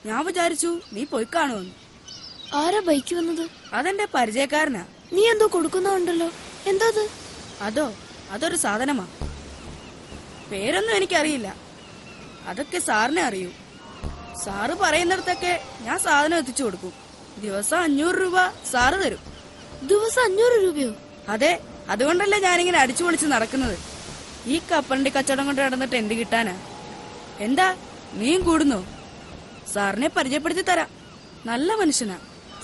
Speaker 3: ഞാൻ വിചാരിച്ചു നീ പോയി കാണുമെന്ന്.
Speaker 5: ആരാ ബൈക്ക് വന്നത്?
Speaker 3: അതെന്റെ പരിചയക്കാരനാ.
Speaker 5: നീ എന്തോ കൊടുക്കുന്നുണ്ടല്ലോ, എന്താ അത്?
Speaker 3: അതൊരു സാധനമാ. പേരൊന്നും എനിക്കറിയില്ല. അതൊക്കെ സാറിനെ അറിയൂ. സാറ് പറയുന്നിടത്തൊക്കെ ഞാൻ സാധനം എത്തിച്ചു കൊടുക്കും. ദിവസം 500 രൂപ സാറ് തരും.
Speaker 5: ദിവസം 500 രൂപയോ?
Speaker 3: അതെ, അതുകൊണ്ടല്ലേ ഞാനിങ്ങനെ അടിച്ചു പൊളിച്ച് നടക്കുന്നത്. ഈ കപ്പലിന്റെ കച്ചവടം കൊണ്ട് നടന്നിട്ട് എന്ത് കിട്ടാനാ? എന്താ നീയും കൂടുന്നോ? സാറിനെ പരിചയപ്പെടുത്തി തരാം. നല്ല മനുഷ്യനാ.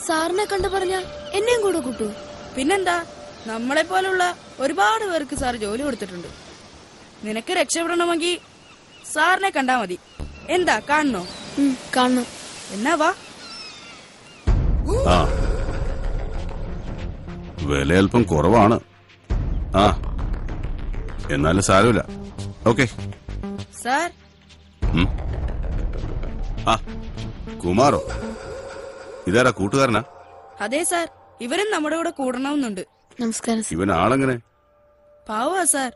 Speaker 5: സാറിനെ കണ്ടു പറഞ്ഞാ എന്നെയും കൂടെ കൂട്ടൂ?
Speaker 3: പിന്നെന്താ, നമ്മളെ പോലുള്ള ഒരുപാട് പേർക്ക് സാർ ജോലി കൊടുത്തിട്ടുണ്ട്. നിനക്ക് രക്ഷപ്പെടണമെങ്കിൽ സാറിനെ കണ്ടാ മതി. എന്താ, കാണണോ?
Speaker 5: കാണണം.
Speaker 3: എന്നാ വാ.
Speaker 10: ആ, വില അല്പം കുറവാണ്. ആ, എന്നാലും സാരമില്ല. ഓക്കെ
Speaker 3: സാർ,
Speaker 10: ആ കുമാറോ? ഇതാരാ, കൂട്ടുകാരനാ?
Speaker 3: അതെ സാർ, ഇവരും നമ്മുടെ കൂടെ കൂടണമെന്നുണ്ട്.
Speaker 5: നമസ്കാരം.
Speaker 10: ഇവൻ ആളെങ്ങനെ?
Speaker 3: പാവാ സാർ.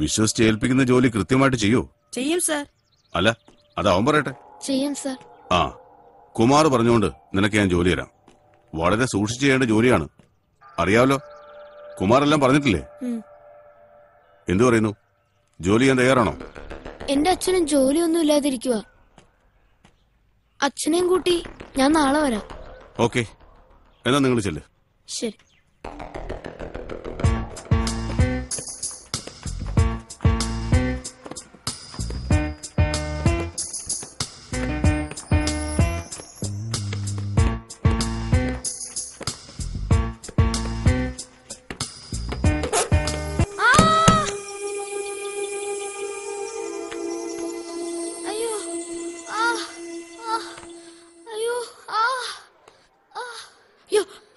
Speaker 10: വിശ്വസിച്ച് ഏൽപ്പിക്കുന്ന ജോലി കൃത്യമായിട്ട് ചെയ്യോ?
Speaker 3: ചെയ്യും സാർ.
Speaker 10: അല്ല, അതവൻ പറയട്ടെ.
Speaker 5: ചെയ്യും സാർ.
Speaker 10: ആ, കുമാർ പറഞ്ഞുകൊണ്ട് നിനക്ക് ഞാൻ ജോലി തരാം. വളരെ സൂക്ഷിച്ചു ചെയ്യേണ്ട ജോലിയാണ്, അറിയാമല്ലോ. കുമാറെല്ലാം പറഞ്ഞിട്ടില്ലേ? എന്തു പറയുന്നു? ജോലി ചെയ്യാൻ തയ്യാറാണോ?
Speaker 5: എന്റെ അച്ഛനും ജോലിയൊന്നും ഇല്ലാതിരിക്കുക. അച്ഛനെയും കൂട്ടി ഞാൻ നാളെ വരാം.
Speaker 10: ഓക്കെ, എന്നാ നിങ്ങൾ ചെല്ല്.
Speaker 5: ശരി.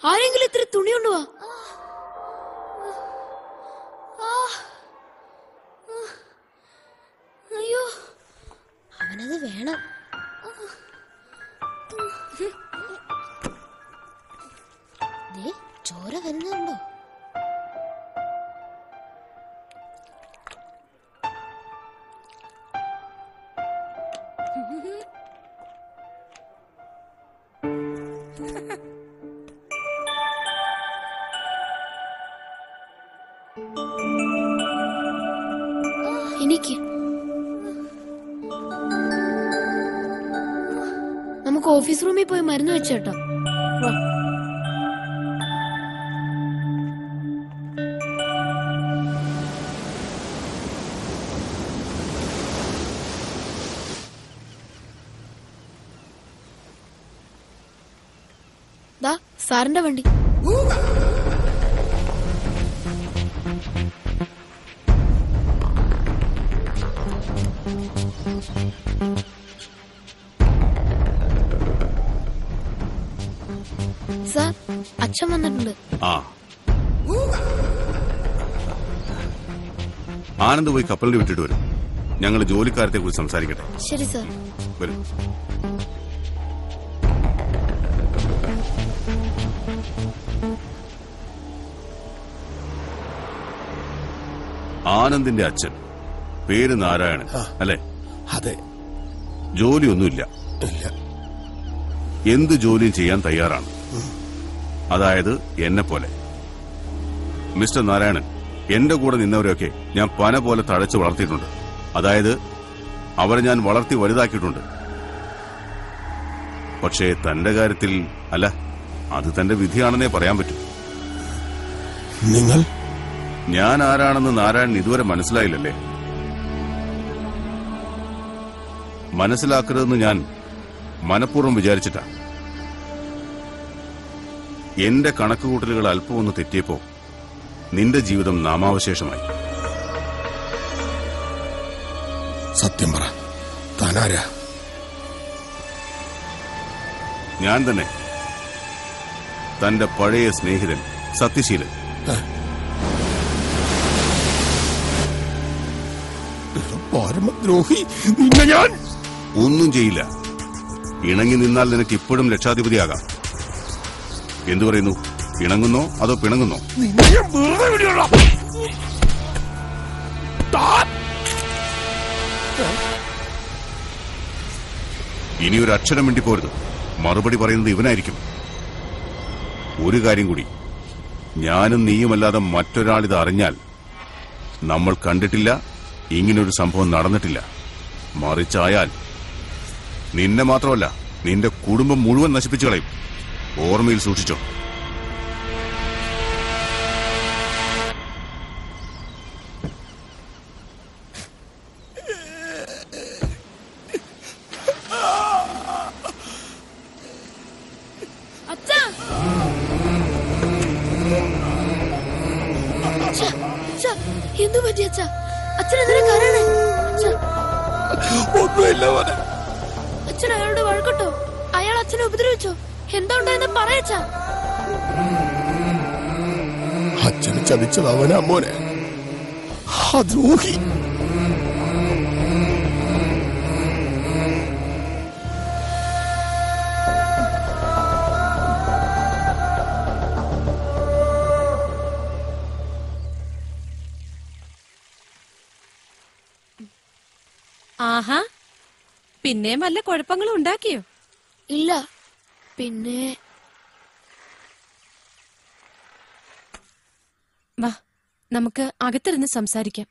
Speaker 5: ആരെങ്കിലും ഇത്ര തുണി കൊണ്ടുവാ. അയ്യോ, അവനത് വേണം. ചോര വരുന്നുണ്ടോ? എനിക്ക് നമുക്ക് ഓഫീസ് റൂമിൽ പോയി മരുന്ന് വെച്ചേട്ടോ. ദാ സാറിന്റെ വണ്ടി. സാർ, അച്ഛൻ വന്നിട്ടുണ്ട്.
Speaker 10: ആ, ആനന്ദ് പോയി കപ്പലിന് വിട്ടിട്ട് വരും. ഞങ്ങൾ ജോലിക്കാരത്തെ കുറിച്ച് സംസാരിക്കട്ടെ.
Speaker 5: ശരി സാർ.
Speaker 10: വരും. ആനന്ദിന്റെ അച്ഛൻ പേര് നാരായണൻ അല്ലേ?
Speaker 15: അതെ.
Speaker 10: ജോലിയൊന്നുമില്ല. എന്ത് ജോലിയും ചെയ്യാൻ തയ്യാറാണ്. അതായത് എന്നെ പോലെ. മിസ്റ്റർ നാരായണൻ, എന്റെ കൂടെ നിന്നവരെയൊക്കെ ഞാൻ പന പോലെ തഴച്ചു വളർത്തിയിട്ടുണ്ട്. അതായത് അവരെ ഞാൻ വളർത്തി വലുതാക്കിയിട്ടുണ്ട്. പക്ഷേ തന്റെ കാര്യത്തിൽ അല്ല, അത് തന്റെ വിധിയാണെന്നേ പറയാൻ പറ്റൂ.
Speaker 15: നിങ്ങൾ?
Speaker 10: ഞാൻ ആരാണെന്ന് നാരായണൻ ഇതുവരെ മനസ്സിലായില്ലല്ലേ? മനസ്സിലാക്കരുതെന്ന് ഞാൻ മനഃപൂർവ്വം വിചാരിച്ചിട്ടാ. എന്റെ കണക്കുകൂട്ടലുകൾ അല്പം ഒന്ന് തെറ്റിയപ്പോ നിന്റെ ജീവിതം നാമാവശേഷമായി.
Speaker 15: സത്യം പറ, താനാരാ?
Speaker 10: ഞാൻ തന്നെ, തന്റെ പഴയ സ്നേഹിതൻ സത്യശീലൻ.
Speaker 15: പരമദ്രോഹി, നിന്നെ ഞാൻ
Speaker 10: ഒന്നും ചെയ്യില്ല. ഇണങ്ങി നിന്നാൽ നിനക്ക് ഇപ്പോഴും ലക്ഷാധിപതിയാകാം. എന്തു പറയുന്നു? ഇണങ്ങുന്നോ അതോ പിണങ്ങുന്നോ? ഇനിയൊരു അക്ഷരം മിണ്ടിപ്പോരുത്. മറുപടി പറയുന്നത് ഇവനായിരിക്കും. ഒരു കാര്യം കൂടി, ഞാനും നീയുമല്ലാതെ മറ്റൊരാളിത് അറിഞ്ഞാൽ നമ്മൾ കണ്ടിട്ടില്ല, ഇങ്ങനൊരു സംഭവം നടന്നിട്ടില്ല. മറിച്ചായാൽ നിന്നെ മാത്രമല്ല, നിന്റെ കുടുംബം മുഴുവൻ നശിപ്പിച്ചു കളയും. ഓർമ്മയിൽ സൂക്ഷിച്ചോ.
Speaker 5: എന്തു പറ്റി അച്ഛാ? അച്ഛനെന്തിനാ കരയണേ?
Speaker 15: ഒന്നുമില്ല മോനെ.
Speaker 5: അച്ഛൻ അയാളോട് വഴക്കിട്ടോ? അയാൾ അച്ഛനെ ഉപദ്രവിച്ചോ? എന്താ ഉണ്ടായെന്ന് പറയച്ചാ.
Speaker 15: അച്ഛനെ ചതിച്ചത് അവനാ മോനെ, ദ്രോഹി.
Speaker 4: ആഹാ, പിന്നെ വല്ല കുഴപ്പങ്ങളും ഉണ്ടാക്കിയോ?
Speaker 5: ഇല്ല. പിന്നെ
Speaker 4: വാ, നമുക്ക് അകത്തിരുന്ന് സംസാരിക്കാം.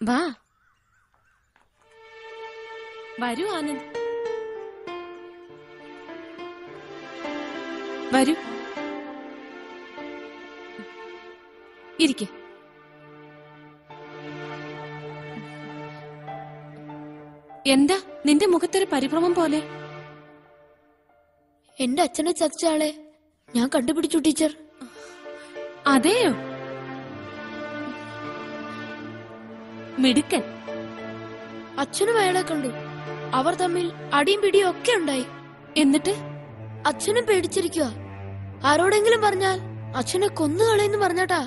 Speaker 4: വാ, വരൂ ആനന്ദ്, വരൂ, ഇരിക്കെ. എന്താ നിന്റെ മുഖത്തൊരു പരിഭ്രമം പോലെ?
Speaker 5: എന്റെ അച്ഛനെ ചതിച്ച ആളെ ഞാൻ കണ്ടുപിടിച്ചു ടീച്ചർ.
Speaker 4: അതെയോ? മിടുക്കൻ.
Speaker 5: അച്ഛനും അയാളെ കണ്ടു. അവർ തമ്മിൽ അടിയും പിടിയും ഒക്കെ ഉണ്ടായി.
Speaker 4: എന്നിട്ട്
Speaker 5: അച്ഛനും പേടിച്ചിരിക്കുക. ആരോടെങ്കിലും പറഞ്ഞാൽ അച്ഛനെ കൊന്നുകളയെന്ന് പറഞ്ഞാട്ടാ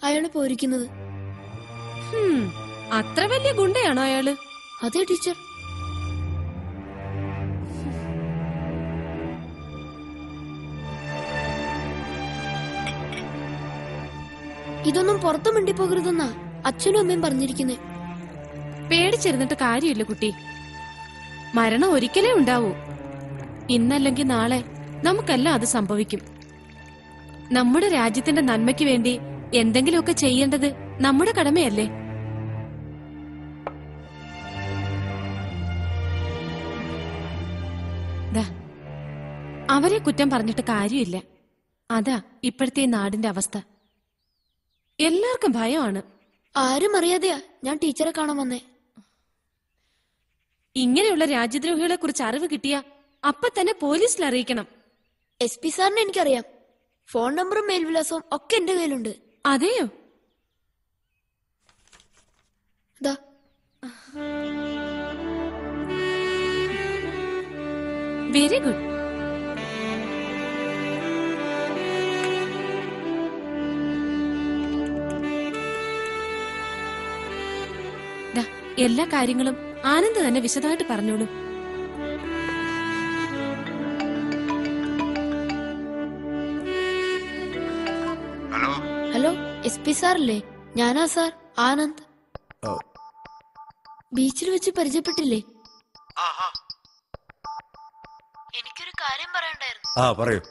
Speaker 5: അയാള് പോയിരിക്കുന്നത്.
Speaker 4: അത്ര വലിയ ഗുണ്ടയാണോ അയാള്?
Speaker 5: അതെ ടീച്ചർ. ഇതൊന്നും പുറത്തു മിണ്ടിപ്പോകരുതെന്നാ അച്ഛനും അമ്മയും പറഞ്ഞിരിക്കുന്നേ.
Speaker 4: പേടിച്ചിരുന്നിട്ട് കാര്യമില്ല കുട്ടി. മരണം ഒരിക്കലേ ഉണ്ടാവൂ. ഇന്നല്ലെങ്കിൽ നാളെ നമുക്കെല്ലാം അത് സംഭവിക്കും. നമ്മുടെ രാജ്യത്തിന്റെ നന്മയ്ക്ക് വേണ്ടി എന്തെങ്കിലുമൊക്കെ ചെയ്യേണ്ടത് നമ്മുടെ കടമയല്ലേ? അവരെ കുറ്റം പറഞ്ഞിട്ട് കാര്യമില്ല. അതാ ഇപ്പോഴത്തെ നാടിന്റെ അവസ്ഥ. എല്ലാവർക്കും ഭയമാണ്.
Speaker 5: ആരും അറിയാതെയാ ഞാൻ ടീച്ചറെ കാണാൻ വന്നേ.
Speaker 4: ഇങ്ങനെയുള്ള രാജ്യദ്രോഹികളെ കുറിച്ച് അറിവ് കിട്ടിയ അപ്പൊ തന്നെ പോലീസിൽ അറിയിക്കണം.
Speaker 5: SP സാറിനെ എനിക്കറിയാം. ഫോൺ നമ്പറും മേൽവിലാസവും ഒക്കെ എന്റെ കയ്യിലുണ്ട്.
Speaker 4: അതെയോ? Very good. എല്ലാ കാര്യങ്ങളും ആനന്ദ് തന്നെ വിശദമായിട്ട് പറഞ്ഞോളൂ.
Speaker 5: ഹലോ, SP സാറല്ലേ? ഞാനാ സാർ, ആനന്ദ്. ബീച്ചിൽ വെച്ച് പരിചയപ്പെട്ടില്ലേ? എനിക്കൊരു കാര്യം പറയണ്ടായിരുന്നു.
Speaker 12: പറയൂ.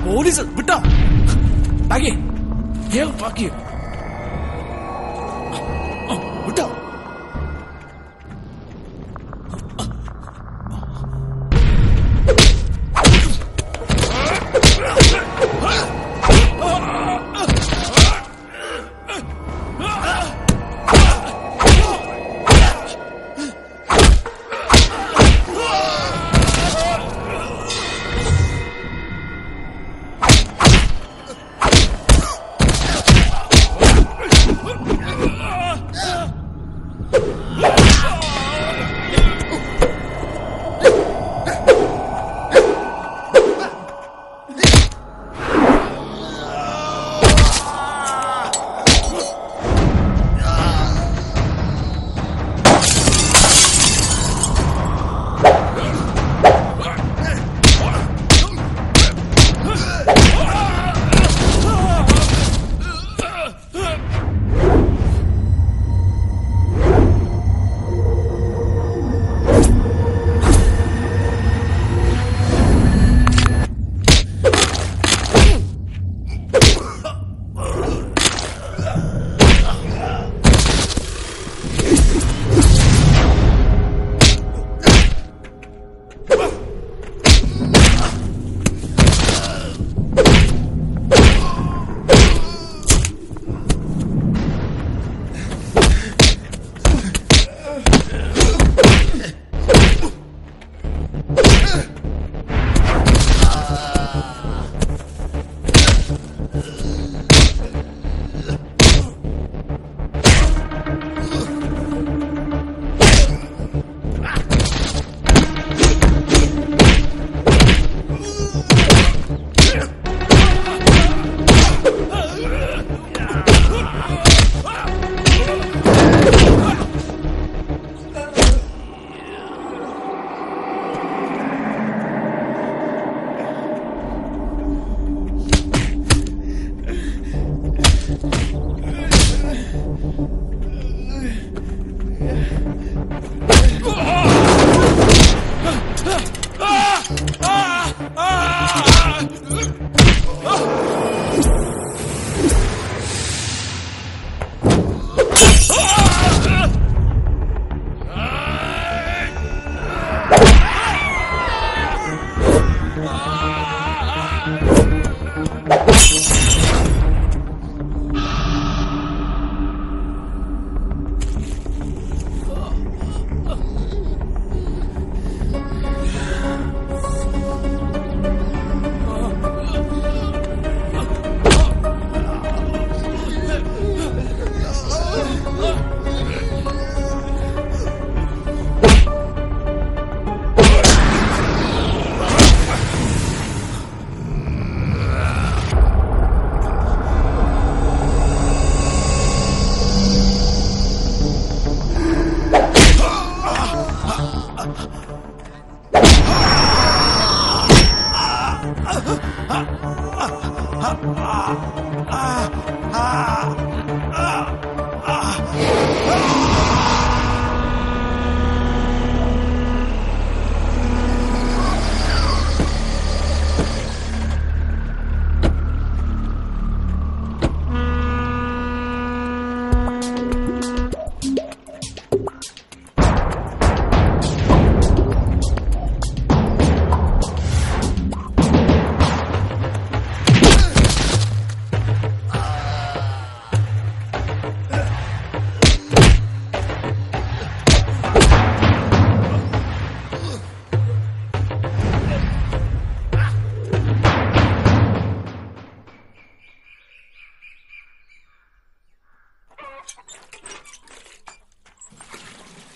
Speaker 15: പോലീസ് വിട്ടോ? വിട്ടോ?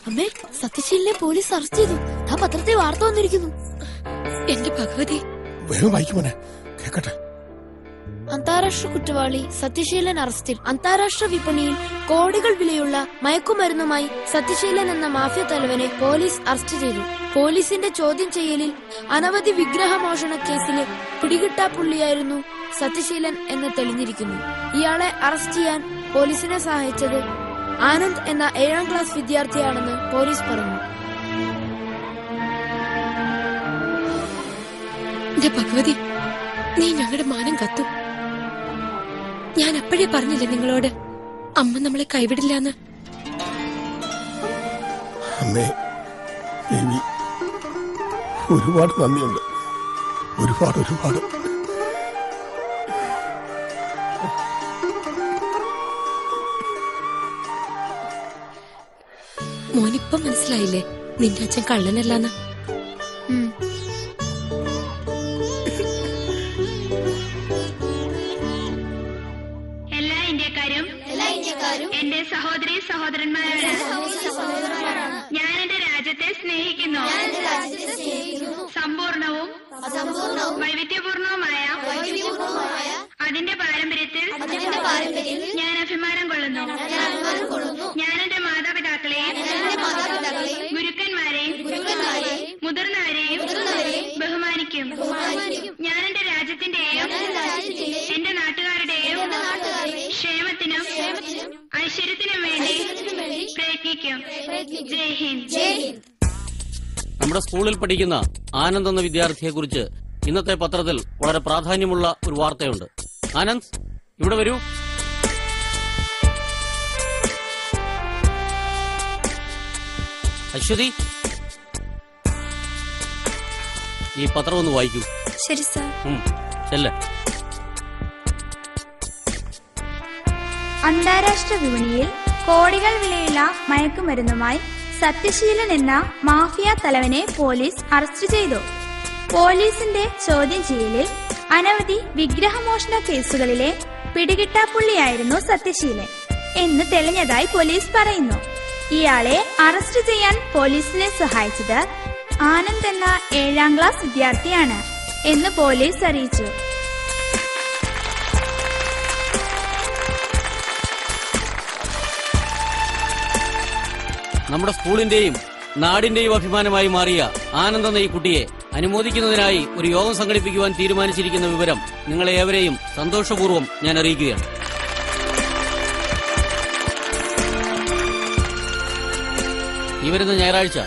Speaker 5: അമ്മേ, സത്യശീലിനെ പോലീസ് അറസ്റ്റ് ചെയ്തു. ആ പത്രത്തിൽ വാർത്ത വന്നിരിക്കുന്നു.
Speaker 4: എന്റെ ഭഗവതി,
Speaker 15: വേഗം വായിക്കുമോനെ, കേക്കട്ടെ.
Speaker 5: അന്താരാഷ്ട്ര കുറ്റവാളി സത്യശീലൻ അറസ്റ്റിൽ. അന്താരാഷ്ട്ര വിപണിയിൽ കോടികൾ വിലയുള്ള മയക്കുമരുന്നുമായി സത്യശീലൻ എന്ന മാഫിയ തലവനെ പോലീസ് അറസ്റ്റ് ചെയ്തു. പോലീസിന്റെ ചോദ്യം ചെയ്യലിൽ അനവധി വിഗ്രഹമോഷണ കേസിലെ പിടികിട്ടാപ്പുള്ളിയായിരുന്നു സത്യശീലൻ എന്ന് തെളിഞ്ഞിരിക്കുന്നു. ഇയാളെ അറസ്റ്റ് ചെയ്യാൻ പോലീസിനെ സഹായിച്ചത് ആനന്ദ് എന്ന 7ാം ക്ലാസ് വിദ്യാർത്ഥിയാണെന്ന് പോലീസ് പറഞ്ഞു.
Speaker 4: എന്റെ ഭഗവതി, നീ ഞങ്ങളുടെ മാനം കത്തു. ഞാൻ അപ്പോഴേ പറഞ്ഞില്ലേ നിങ്ങളോട്, അമ്മ നമ്മളെ കൈവിടില്ലാന്ന്.
Speaker 15: അമ്മേ, ദേവി, ഒരുപാട് നന്ദിയുണ്ട്. ഒരുപാട് ഒരുപാട്.
Speaker 4: മോനിപ്പം മനസ്സിലായില്ലേ നിന്റെ അച്ഛൻ കള്ളനല്ലാന്ന്?
Speaker 2: എല്ലാ ഇന്ത്യക്കാരും എന്റെ സഹോദരി സഹോദരന്മാരാണ്. ഞാൻ എന്റെ രാജ്യത്തെ സ്നേഹിക്കുന്നു. സമ്പൂർണവും വൈവിധ്യപൂർണവുമായ അതിന്റെ പാരമ്പര്യത്തിൽ ഞാൻ അഭിമാനം കൊള്ളുന്നു. ഞാൻ എന്റെ മാതാപിതാക്കളെയും ഗുരുക്കന്മാരെയും മുതിർന്നവരെയും ബഹുമാനിക്കും. ഞാൻ എന്റെ രാജ്യത്തിന്റെയും എന്റെ നാട്ടുകാരുടെയും ക്ഷേമത്തിനും ഐശ്വര്യത്തിനും വേണ്ടി പ്രയത്നിക്കും. ജയ് ഹിന്ദ്.
Speaker 18: നമ്മുടെ സ്കൂളിൽ പഠിക്കുന്ന ആനന്ദ് എന്ന വിദ്യാർത്ഥിയെ കുറിച്ച് ഇന്നത്തെ പത്രത്തിൽ വളരെ പ്രാധാന്യമുള്ള ഒരു വാർത്തയുണ്ട്. ആനന്ദ്, ഇവിടെ വരൂ. അശ്വതി, ഈ പത്രം ഒന്ന് വായിക്കൂ.
Speaker 2: ശരി സാർ.
Speaker 18: ചെല്ല്.
Speaker 2: അന്താരാഷ്ട്ര വിപണിയിൽ കോടികൾ വിലയുള്ള മയക്കുമരുന്നുമായി സത്യശീലൻ എന്ന മാഫിയ തലവനെ പോലീസ് അറസ്റ്റ് ചെയ്തു. പോലീസിന്റെ ചോദ്യം ചെയ്യലിൽ അനവധി വിഗ്രഹമോഷണ കേസുകളിലെ പിടികിട്ടാപ്പുള്ളിയായിരുന്നു സത്യശീലൻ എന്ന് തെളിഞ്ഞതായി പോലീസ് പറയുന്നു. ഇയാളെ അറസ്റ്റ് ചെയ്യാൻ പോലീസിനെ സഹായിച്ചത് ആനന്ദ് എന്ന 7ാം ക്ലാസ് വിദ്യാർത്ഥിയാണ് എന്ന് പോലീസ് അറിയിച്ചു.
Speaker 18: നമ്മുടെ സ്കൂളിന്റെയും നാടിന്റെയും അഭിമാനമായി മാറിയ ആനന്ദ് എന്ന ഈ കുട്ടിയെ അനുമോദിക്കുന്നതിനായി ഒരു യോഗം സംഘടിപ്പിക്കുവാൻ തീരുമാനിച്ചിരിക്കുന്ന വിവരം നിങ്ങളെ ഏവരെയും സന്തോഷപൂർവ്വം ഞാൻ അറിയിക്കുകയാണ്. ഈ വരുന്ന ഞായറാഴ്ച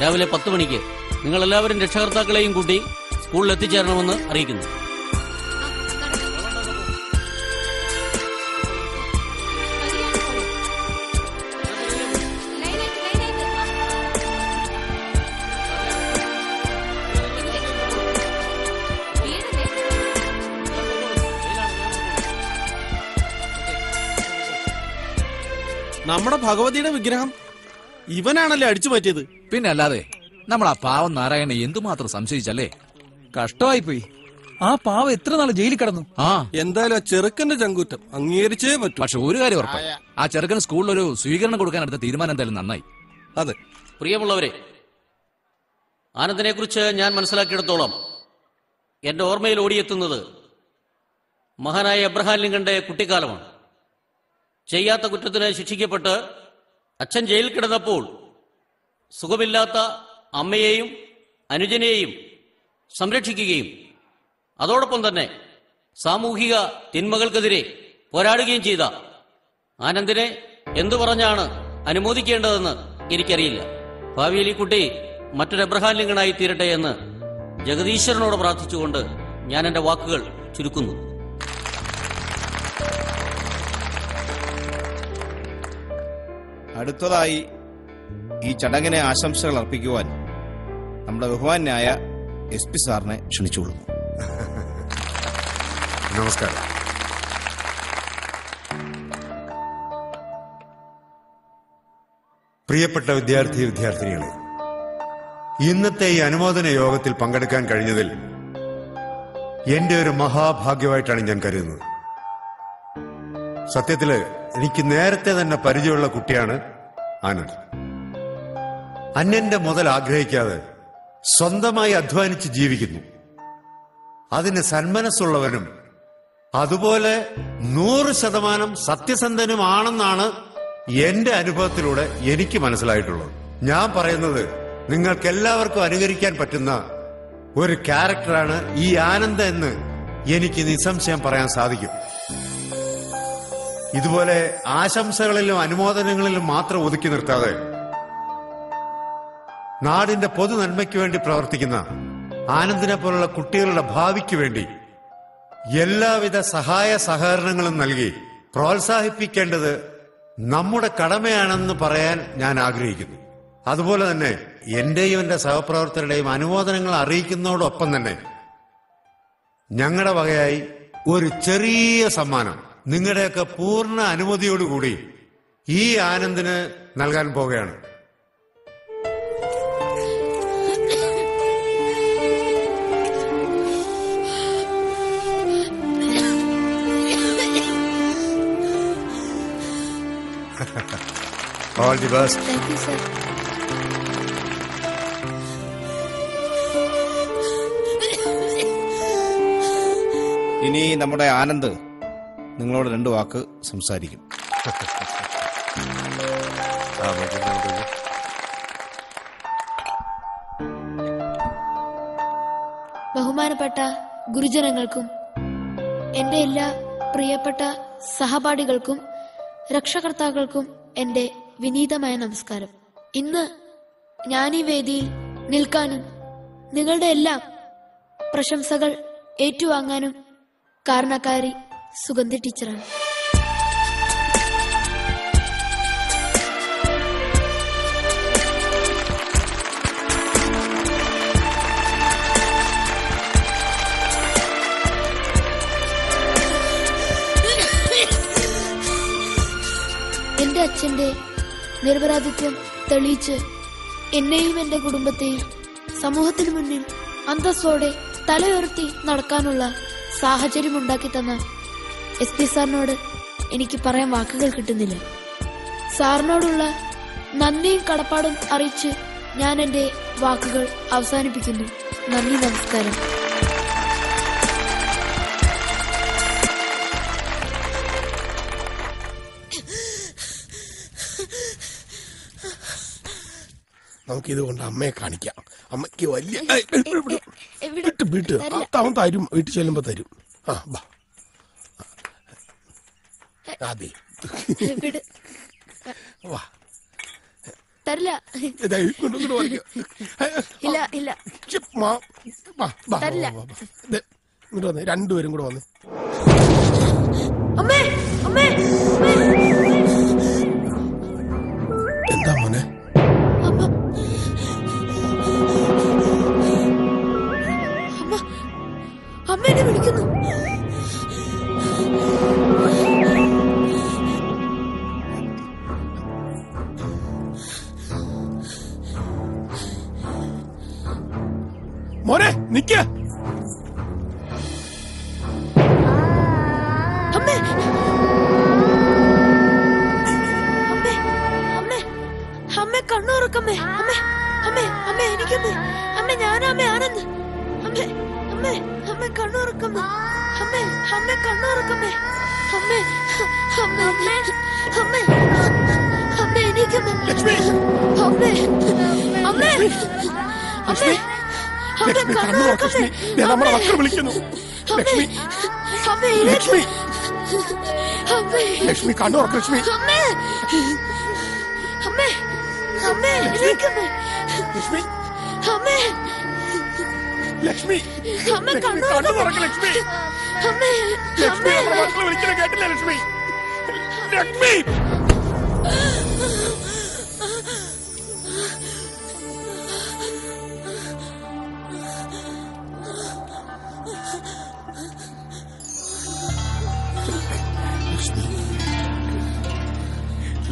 Speaker 18: രാവിലെ 10 മണിക്ക് നിങ്ങളെല്ലാവരും രക്ഷകർത്താക്കളെയും കൂട്ടി സ്കൂളിൽ എത്തിച്ചേരണമെന്ന് അറിയിക്കുന്നു.
Speaker 8: നമ്മുടെ ഭഗവതിയുടെ വിഗ്രഹം ഇവനാണല്ലേ അടിച്ചു മാറ്റിയത്?
Speaker 6: പിന്നെ അല്ലാതെ നമ്മൾ ആ പാവം നാരായണ എന്തുമാത്രം സംശയിച്ചല്ലേ. കഷ്ടമായി പോയി. ആ പാവം എത്ര നാൾ ജയിലിൽ കിടന്നു.
Speaker 8: എന്തായാലും ആ ചെറുക്കന്റെ ചങ്കൂറ്റം അംഗീകരിച്ചേ പറ്റൂ.
Speaker 6: പക്ഷെ ഒരു കാര്യം ഉറപ്പായി, ആ ചെറുക്കന് സ്കൂളിൽ ഒരു സ്വീകരണം കൊടുക്കാൻ എടുത്ത തീരുമാനം എന്തായാലും നന്നായി.
Speaker 8: അതെ.
Speaker 18: പ്രിയമുള്ളവരെ, ആനന്ദിനെ കുറിച്ച് ഞാൻ മനസ്സിലാക്കിയിടത്തോളം എന്റെ ഓർമ്മയിൽ ഓടിയെത്തുന്നത് മഹാനായ എബ്രഹാം ലിങ്കന്റെ കുട്ടിക്കാലമാണ്. ചെയ്യാത്ത കുറ്റത്തിന് ശിക്ഷിക്കപ്പെട്ട് അച്ഛൻ ജയിലിൽ കിടന്നപ്പോൾ സുഖമില്ലാത്ത അമ്മയെയും അനുജനെയും സംരക്ഷിക്കുകയും അതോടൊപ്പം തന്നെ സാമൂഹിക തിന്മകൾക്കെതിരെ പോരാടുകയും ചെയ്ത ആനന്ദിനെ എന്തു പറഞ്ഞാണ് അനുമോദിക്കേണ്ടതെന്ന് എനിക്കറിയില്ല. ഭാവിയിൽ ഈ കുട്ടി മറ്റൊരു എബ്രഹാം ലിങ്കണായി തീരട്ടെ എന്ന് ജഗദീശ്വരനോട് പ്രാർത്ഥിച്ചുകൊണ്ട് ഞാൻ എന്റെ വാക്കുകൾ ചുരുക്കുന്നു.
Speaker 17: അടുത്തതായി ഈ ചടങ്ങിനെ ആശംസകൾ അർപ്പിക്കുവാൻ നമ്മുടെ ബഹുമാന്യായ SP സാറിനെ ക്ഷണിച്ചുകൊള്ളുന്നു.
Speaker 12: നമസ്കാരം. പ്രിയപ്പെട്ട വിദ്യാർത്ഥിനികളെ, ഇന്നത്തെ ഈ അനുമോദന യോഗത്തിൽ പങ്കെടുക്കാൻ കഴിഞ്ഞതിൽ എന്റെ ഒരു മഹാഭാഗ്യമായിട്ടാണ് ഞാൻ കരുതുന്നത്. സത്യത്തില് എനിക്ക് നേരത്തെ തന്നെ പരിചയമുള്ള കുട്ടിയാണ് ആനന്ദ്. അന്യന്റെ മുതൽ ആഗ്രഹിക്കാതെ സ്വന്തമായി അധ്വാനിച്ച് ജീവിക്കുന്നു. അതിന് സന്മനസ്സുള്ളവനും അതുപോലെ 100% സത്യസന്ധനുമാണെന്നാണ് എന്റെ അനുഭവത്തിലൂടെ എനിക്ക് മനസ്സിലായിട്ടുള്ളത്. ഞാൻ പറയുന്നത് നിങ്ങൾക്കെല്ലാവർക്കും അനുകരിക്കാൻ പറ്റുന്ന ഒരു ക്യാരക്ടറാണ് ഈ ആനന്ദ് എന്ന് എനിക്ക് നിസ്സംശയം പറയാൻ സാധിക്കും. ഇതുപോലെ ആശംസകളിലും അനുമോദനങ്ങളിലും മാത്രം ഒതുക്കി നിർത്താതെ നാടിന്റെ പൊതു നന്മയ്ക്ക് വേണ്ടി പ്രവർത്തിക്കുന്ന ആനന്ദിനെ പോലുള്ള കുട്ടികളുടെ ഭാവിക്ക് വേണ്ടി എല്ലാവിധ സഹായ സഹകരണങ്ങളും നൽകി പ്രോത്സാഹിപ്പിക്കേണ്ടത് നമ്മുടെ കടമയാണെന്ന് പറയാൻ ഞാൻ ആഗ്രഹിക്കുന്നു. അതുപോലെ തന്നെ എന്റെയും എന്റെ സഹപ്രവർത്തകരുടെയും അനുമോദനങ്ങൾ അറിയിക്കുന്നതോടൊപ്പം തന്നെ ഞങ്ങളുടെ വകയായി ഒരു ചെറിയ സമ്മാനം നിങ്ങളുടെയൊക്കെ പൂർണ്ണ അനുമതിയോടുകൂടി ഈ ആനന്ദിന് നൽകാൻ പോവുകയാണ്. All the best.
Speaker 5: Thank you, sir.
Speaker 17: ഇനി നമ്മുടെ ആനന്ദ് നിങ്ങളോട് 2 വാക്ക് സംസാരിക്കും.
Speaker 5: ബഹുമാനപ്പെട്ട ഗുരുജനങ്ങൾക്കും എന്റെ എല്ലാ പ്രിയപ്പെട്ട സഹപാഠികൾക്കും രക്ഷകർത്താക്കൾക്കും എന്റെ വിനീതമായ നമസ്കാരം. ഇന്ന് ഞാൻ ഈ വേദിയിൽ നിൽക്കാനും നിങ്ങളുടെ എല്ലാം പ്രശംസകൾ ഏറ്റുവാങ്ങാനും കാരണക്കാരി സുഗന്ധി ടീച്ചറാണ്. എന്റെ അച്ഛന്റെ നിരപരാധിത്വം തെളിയിച്ച് എന്നെയും എന്റെ കുടുംബത്തെയും സമൂഹത്തിനു മുന്നിൽ അന്തസ്സോടെ തലയുയർത്തി നടക്കാനുള്ള സാഹചര്യം ഉണ്ടാക്കി തന്ന SP സാറിനോട് എനിക്ക് പറയാൻ വാക്കുകൾ കിട്ടുന്നില്ല. സാറിനോടുള്ള നന്ദിയും കടപ്പാടും അറിയിച്ച് ഞാൻ എന്റെ വാക്കുകൾ അവസാനിപ്പിക്കുന്നു. നന്ദി, നമസ്കാരം.
Speaker 15: നമുക്കിത് കൊണ്ട് അമ്മയെ കാണിക്കാം. അമ്മയ്ക്ക് വലിയ അവൻ തരും, വീട്ടിൽ ചെല്ലുമ്പോ തരും. ആ ബാ, അതെ വാ,
Speaker 5: തരില്ല. ഇല്ല ഇല്ല,
Speaker 15: ഇങ്ങോട്ട് വന്നേ, 2 പേരും കൂടെ വന്നേ.
Speaker 5: അമ്മേ അമ്മേ,
Speaker 15: എന്താ മോനെ?
Speaker 5: അമ്മ എന്നെ വിളിക്കുന്നു.
Speaker 15: മോനെ നിക്ക.
Speaker 5: അമ്മേ അമ്മേ അമ്മേ അമ്മേ, കണ്ണുറക്കമ്മേ. അമ്മേ അമ്മേ അമ്മേ, എനിക്കമ്മേ. അമ്മേ, ഞാനമ്മേ ആനന്ദ്. അമ്മേ അമ്മേ അമ്മേ, കണ്ണുറക്കമ്മേ. അമ്മേ അമ്മേ, കണ്ണുറക്കമ്മേ. അമ്മേ അമ്മേ അമ്മേ അമ്മേ, എനിക്കമ്മേ. അമ്മേ അമ്മേ അമ്മേ അമ്മേ, കണ്ണുറക്കമ്മേ.
Speaker 15: നമ്മുടെ മക്കൾ വിളിക്കുന്നു. ലക്ഷ്മി,
Speaker 5: അമ്മേ
Speaker 15: ലക്ഷ്മി, ലക്ഷ്മി, കണ്ണുറക്ക ലക്ഷ്മി.
Speaker 5: അമ്മേ അമ്മേ അമ്മേ, എനിക്കമ്മേ.
Speaker 15: ലക്ഷ്മി,
Speaker 5: അമ്മേ
Speaker 15: ലക്ഷ്മി,
Speaker 5: അമ്മേ,
Speaker 15: കണ്ണു തുറക്ക് ലക്ഷ്മി.
Speaker 5: അമ്മേ
Speaker 15: ലക്ഷ്മി, നമ്മുടെ മക്കളെ വിളിക്കണ കേട്ടില്ല ലക്ഷ്മി. ലക്ഷ്മി,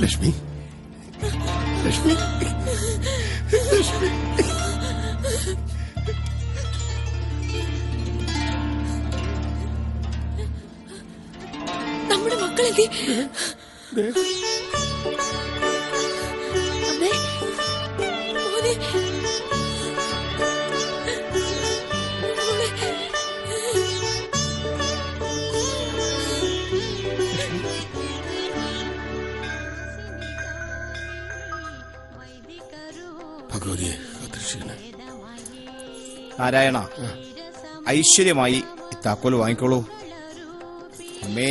Speaker 15: ലക്ഷ്മി, ലക്ഷ്മി, ലക്ഷ്മി.
Speaker 5: നമ്മുടെ മക്കളെത്തി. അമ്മേ, മോനെ
Speaker 17: നാരായണ, ഐശ്വര്യമായി ഈ താക്കോല് വാങ്ങിക്കോളൂ. അമ്മേ,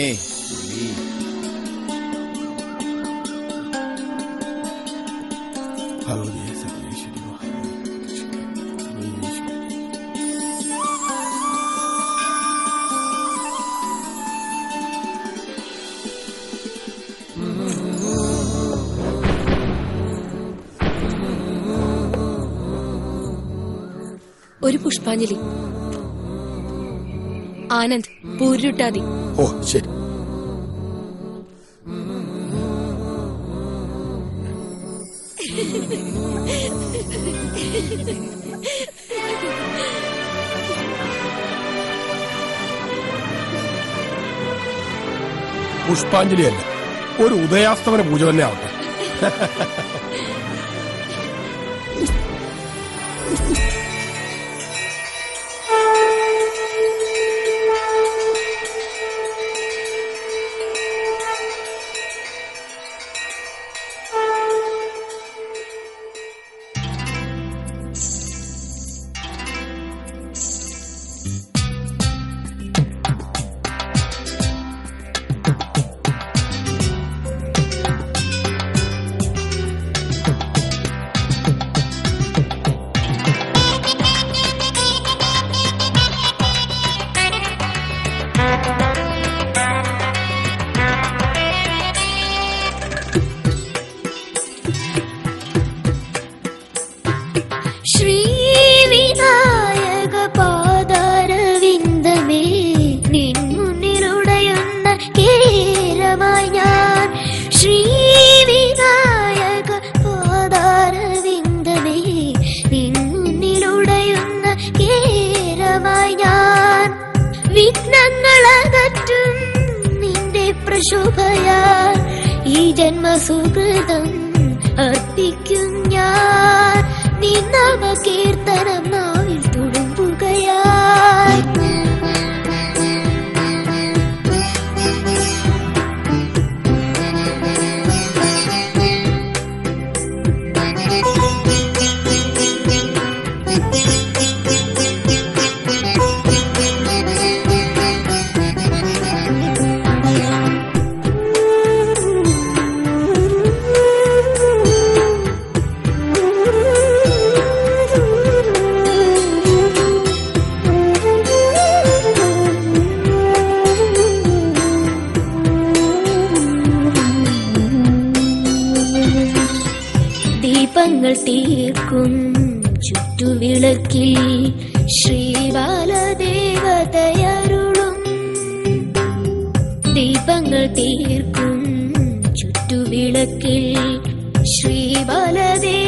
Speaker 4: ഒരു പുഷ്പാഞ്ജലി. ആനന്ദ്, പൂരുട്ടാതി.
Speaker 15: ഓ ശരി. പുഷ്പാഞ്ജലിയല്ല, ഒരു ഉദയാസ്തമന പൂജ തന്നെ ആവട്ടെ.
Speaker 13: ശുഭയാൽ ഈ ജന്മസുകൃതം അർപ്പിക്കും ഞാൻ. നിന്നാമ കീർത്തനം നാവിൽ തുളുമ്പുകയായി. ദീപങ്ങൾ തീർക്കും ചുറ്റുവിളക്കിൽ ശ്രീബാലദേവതയരുളും. ദീപങ്ങൾ തീർക്കും ചുറ്റുവിളക്കിൽ ശ്രീബാലദേവ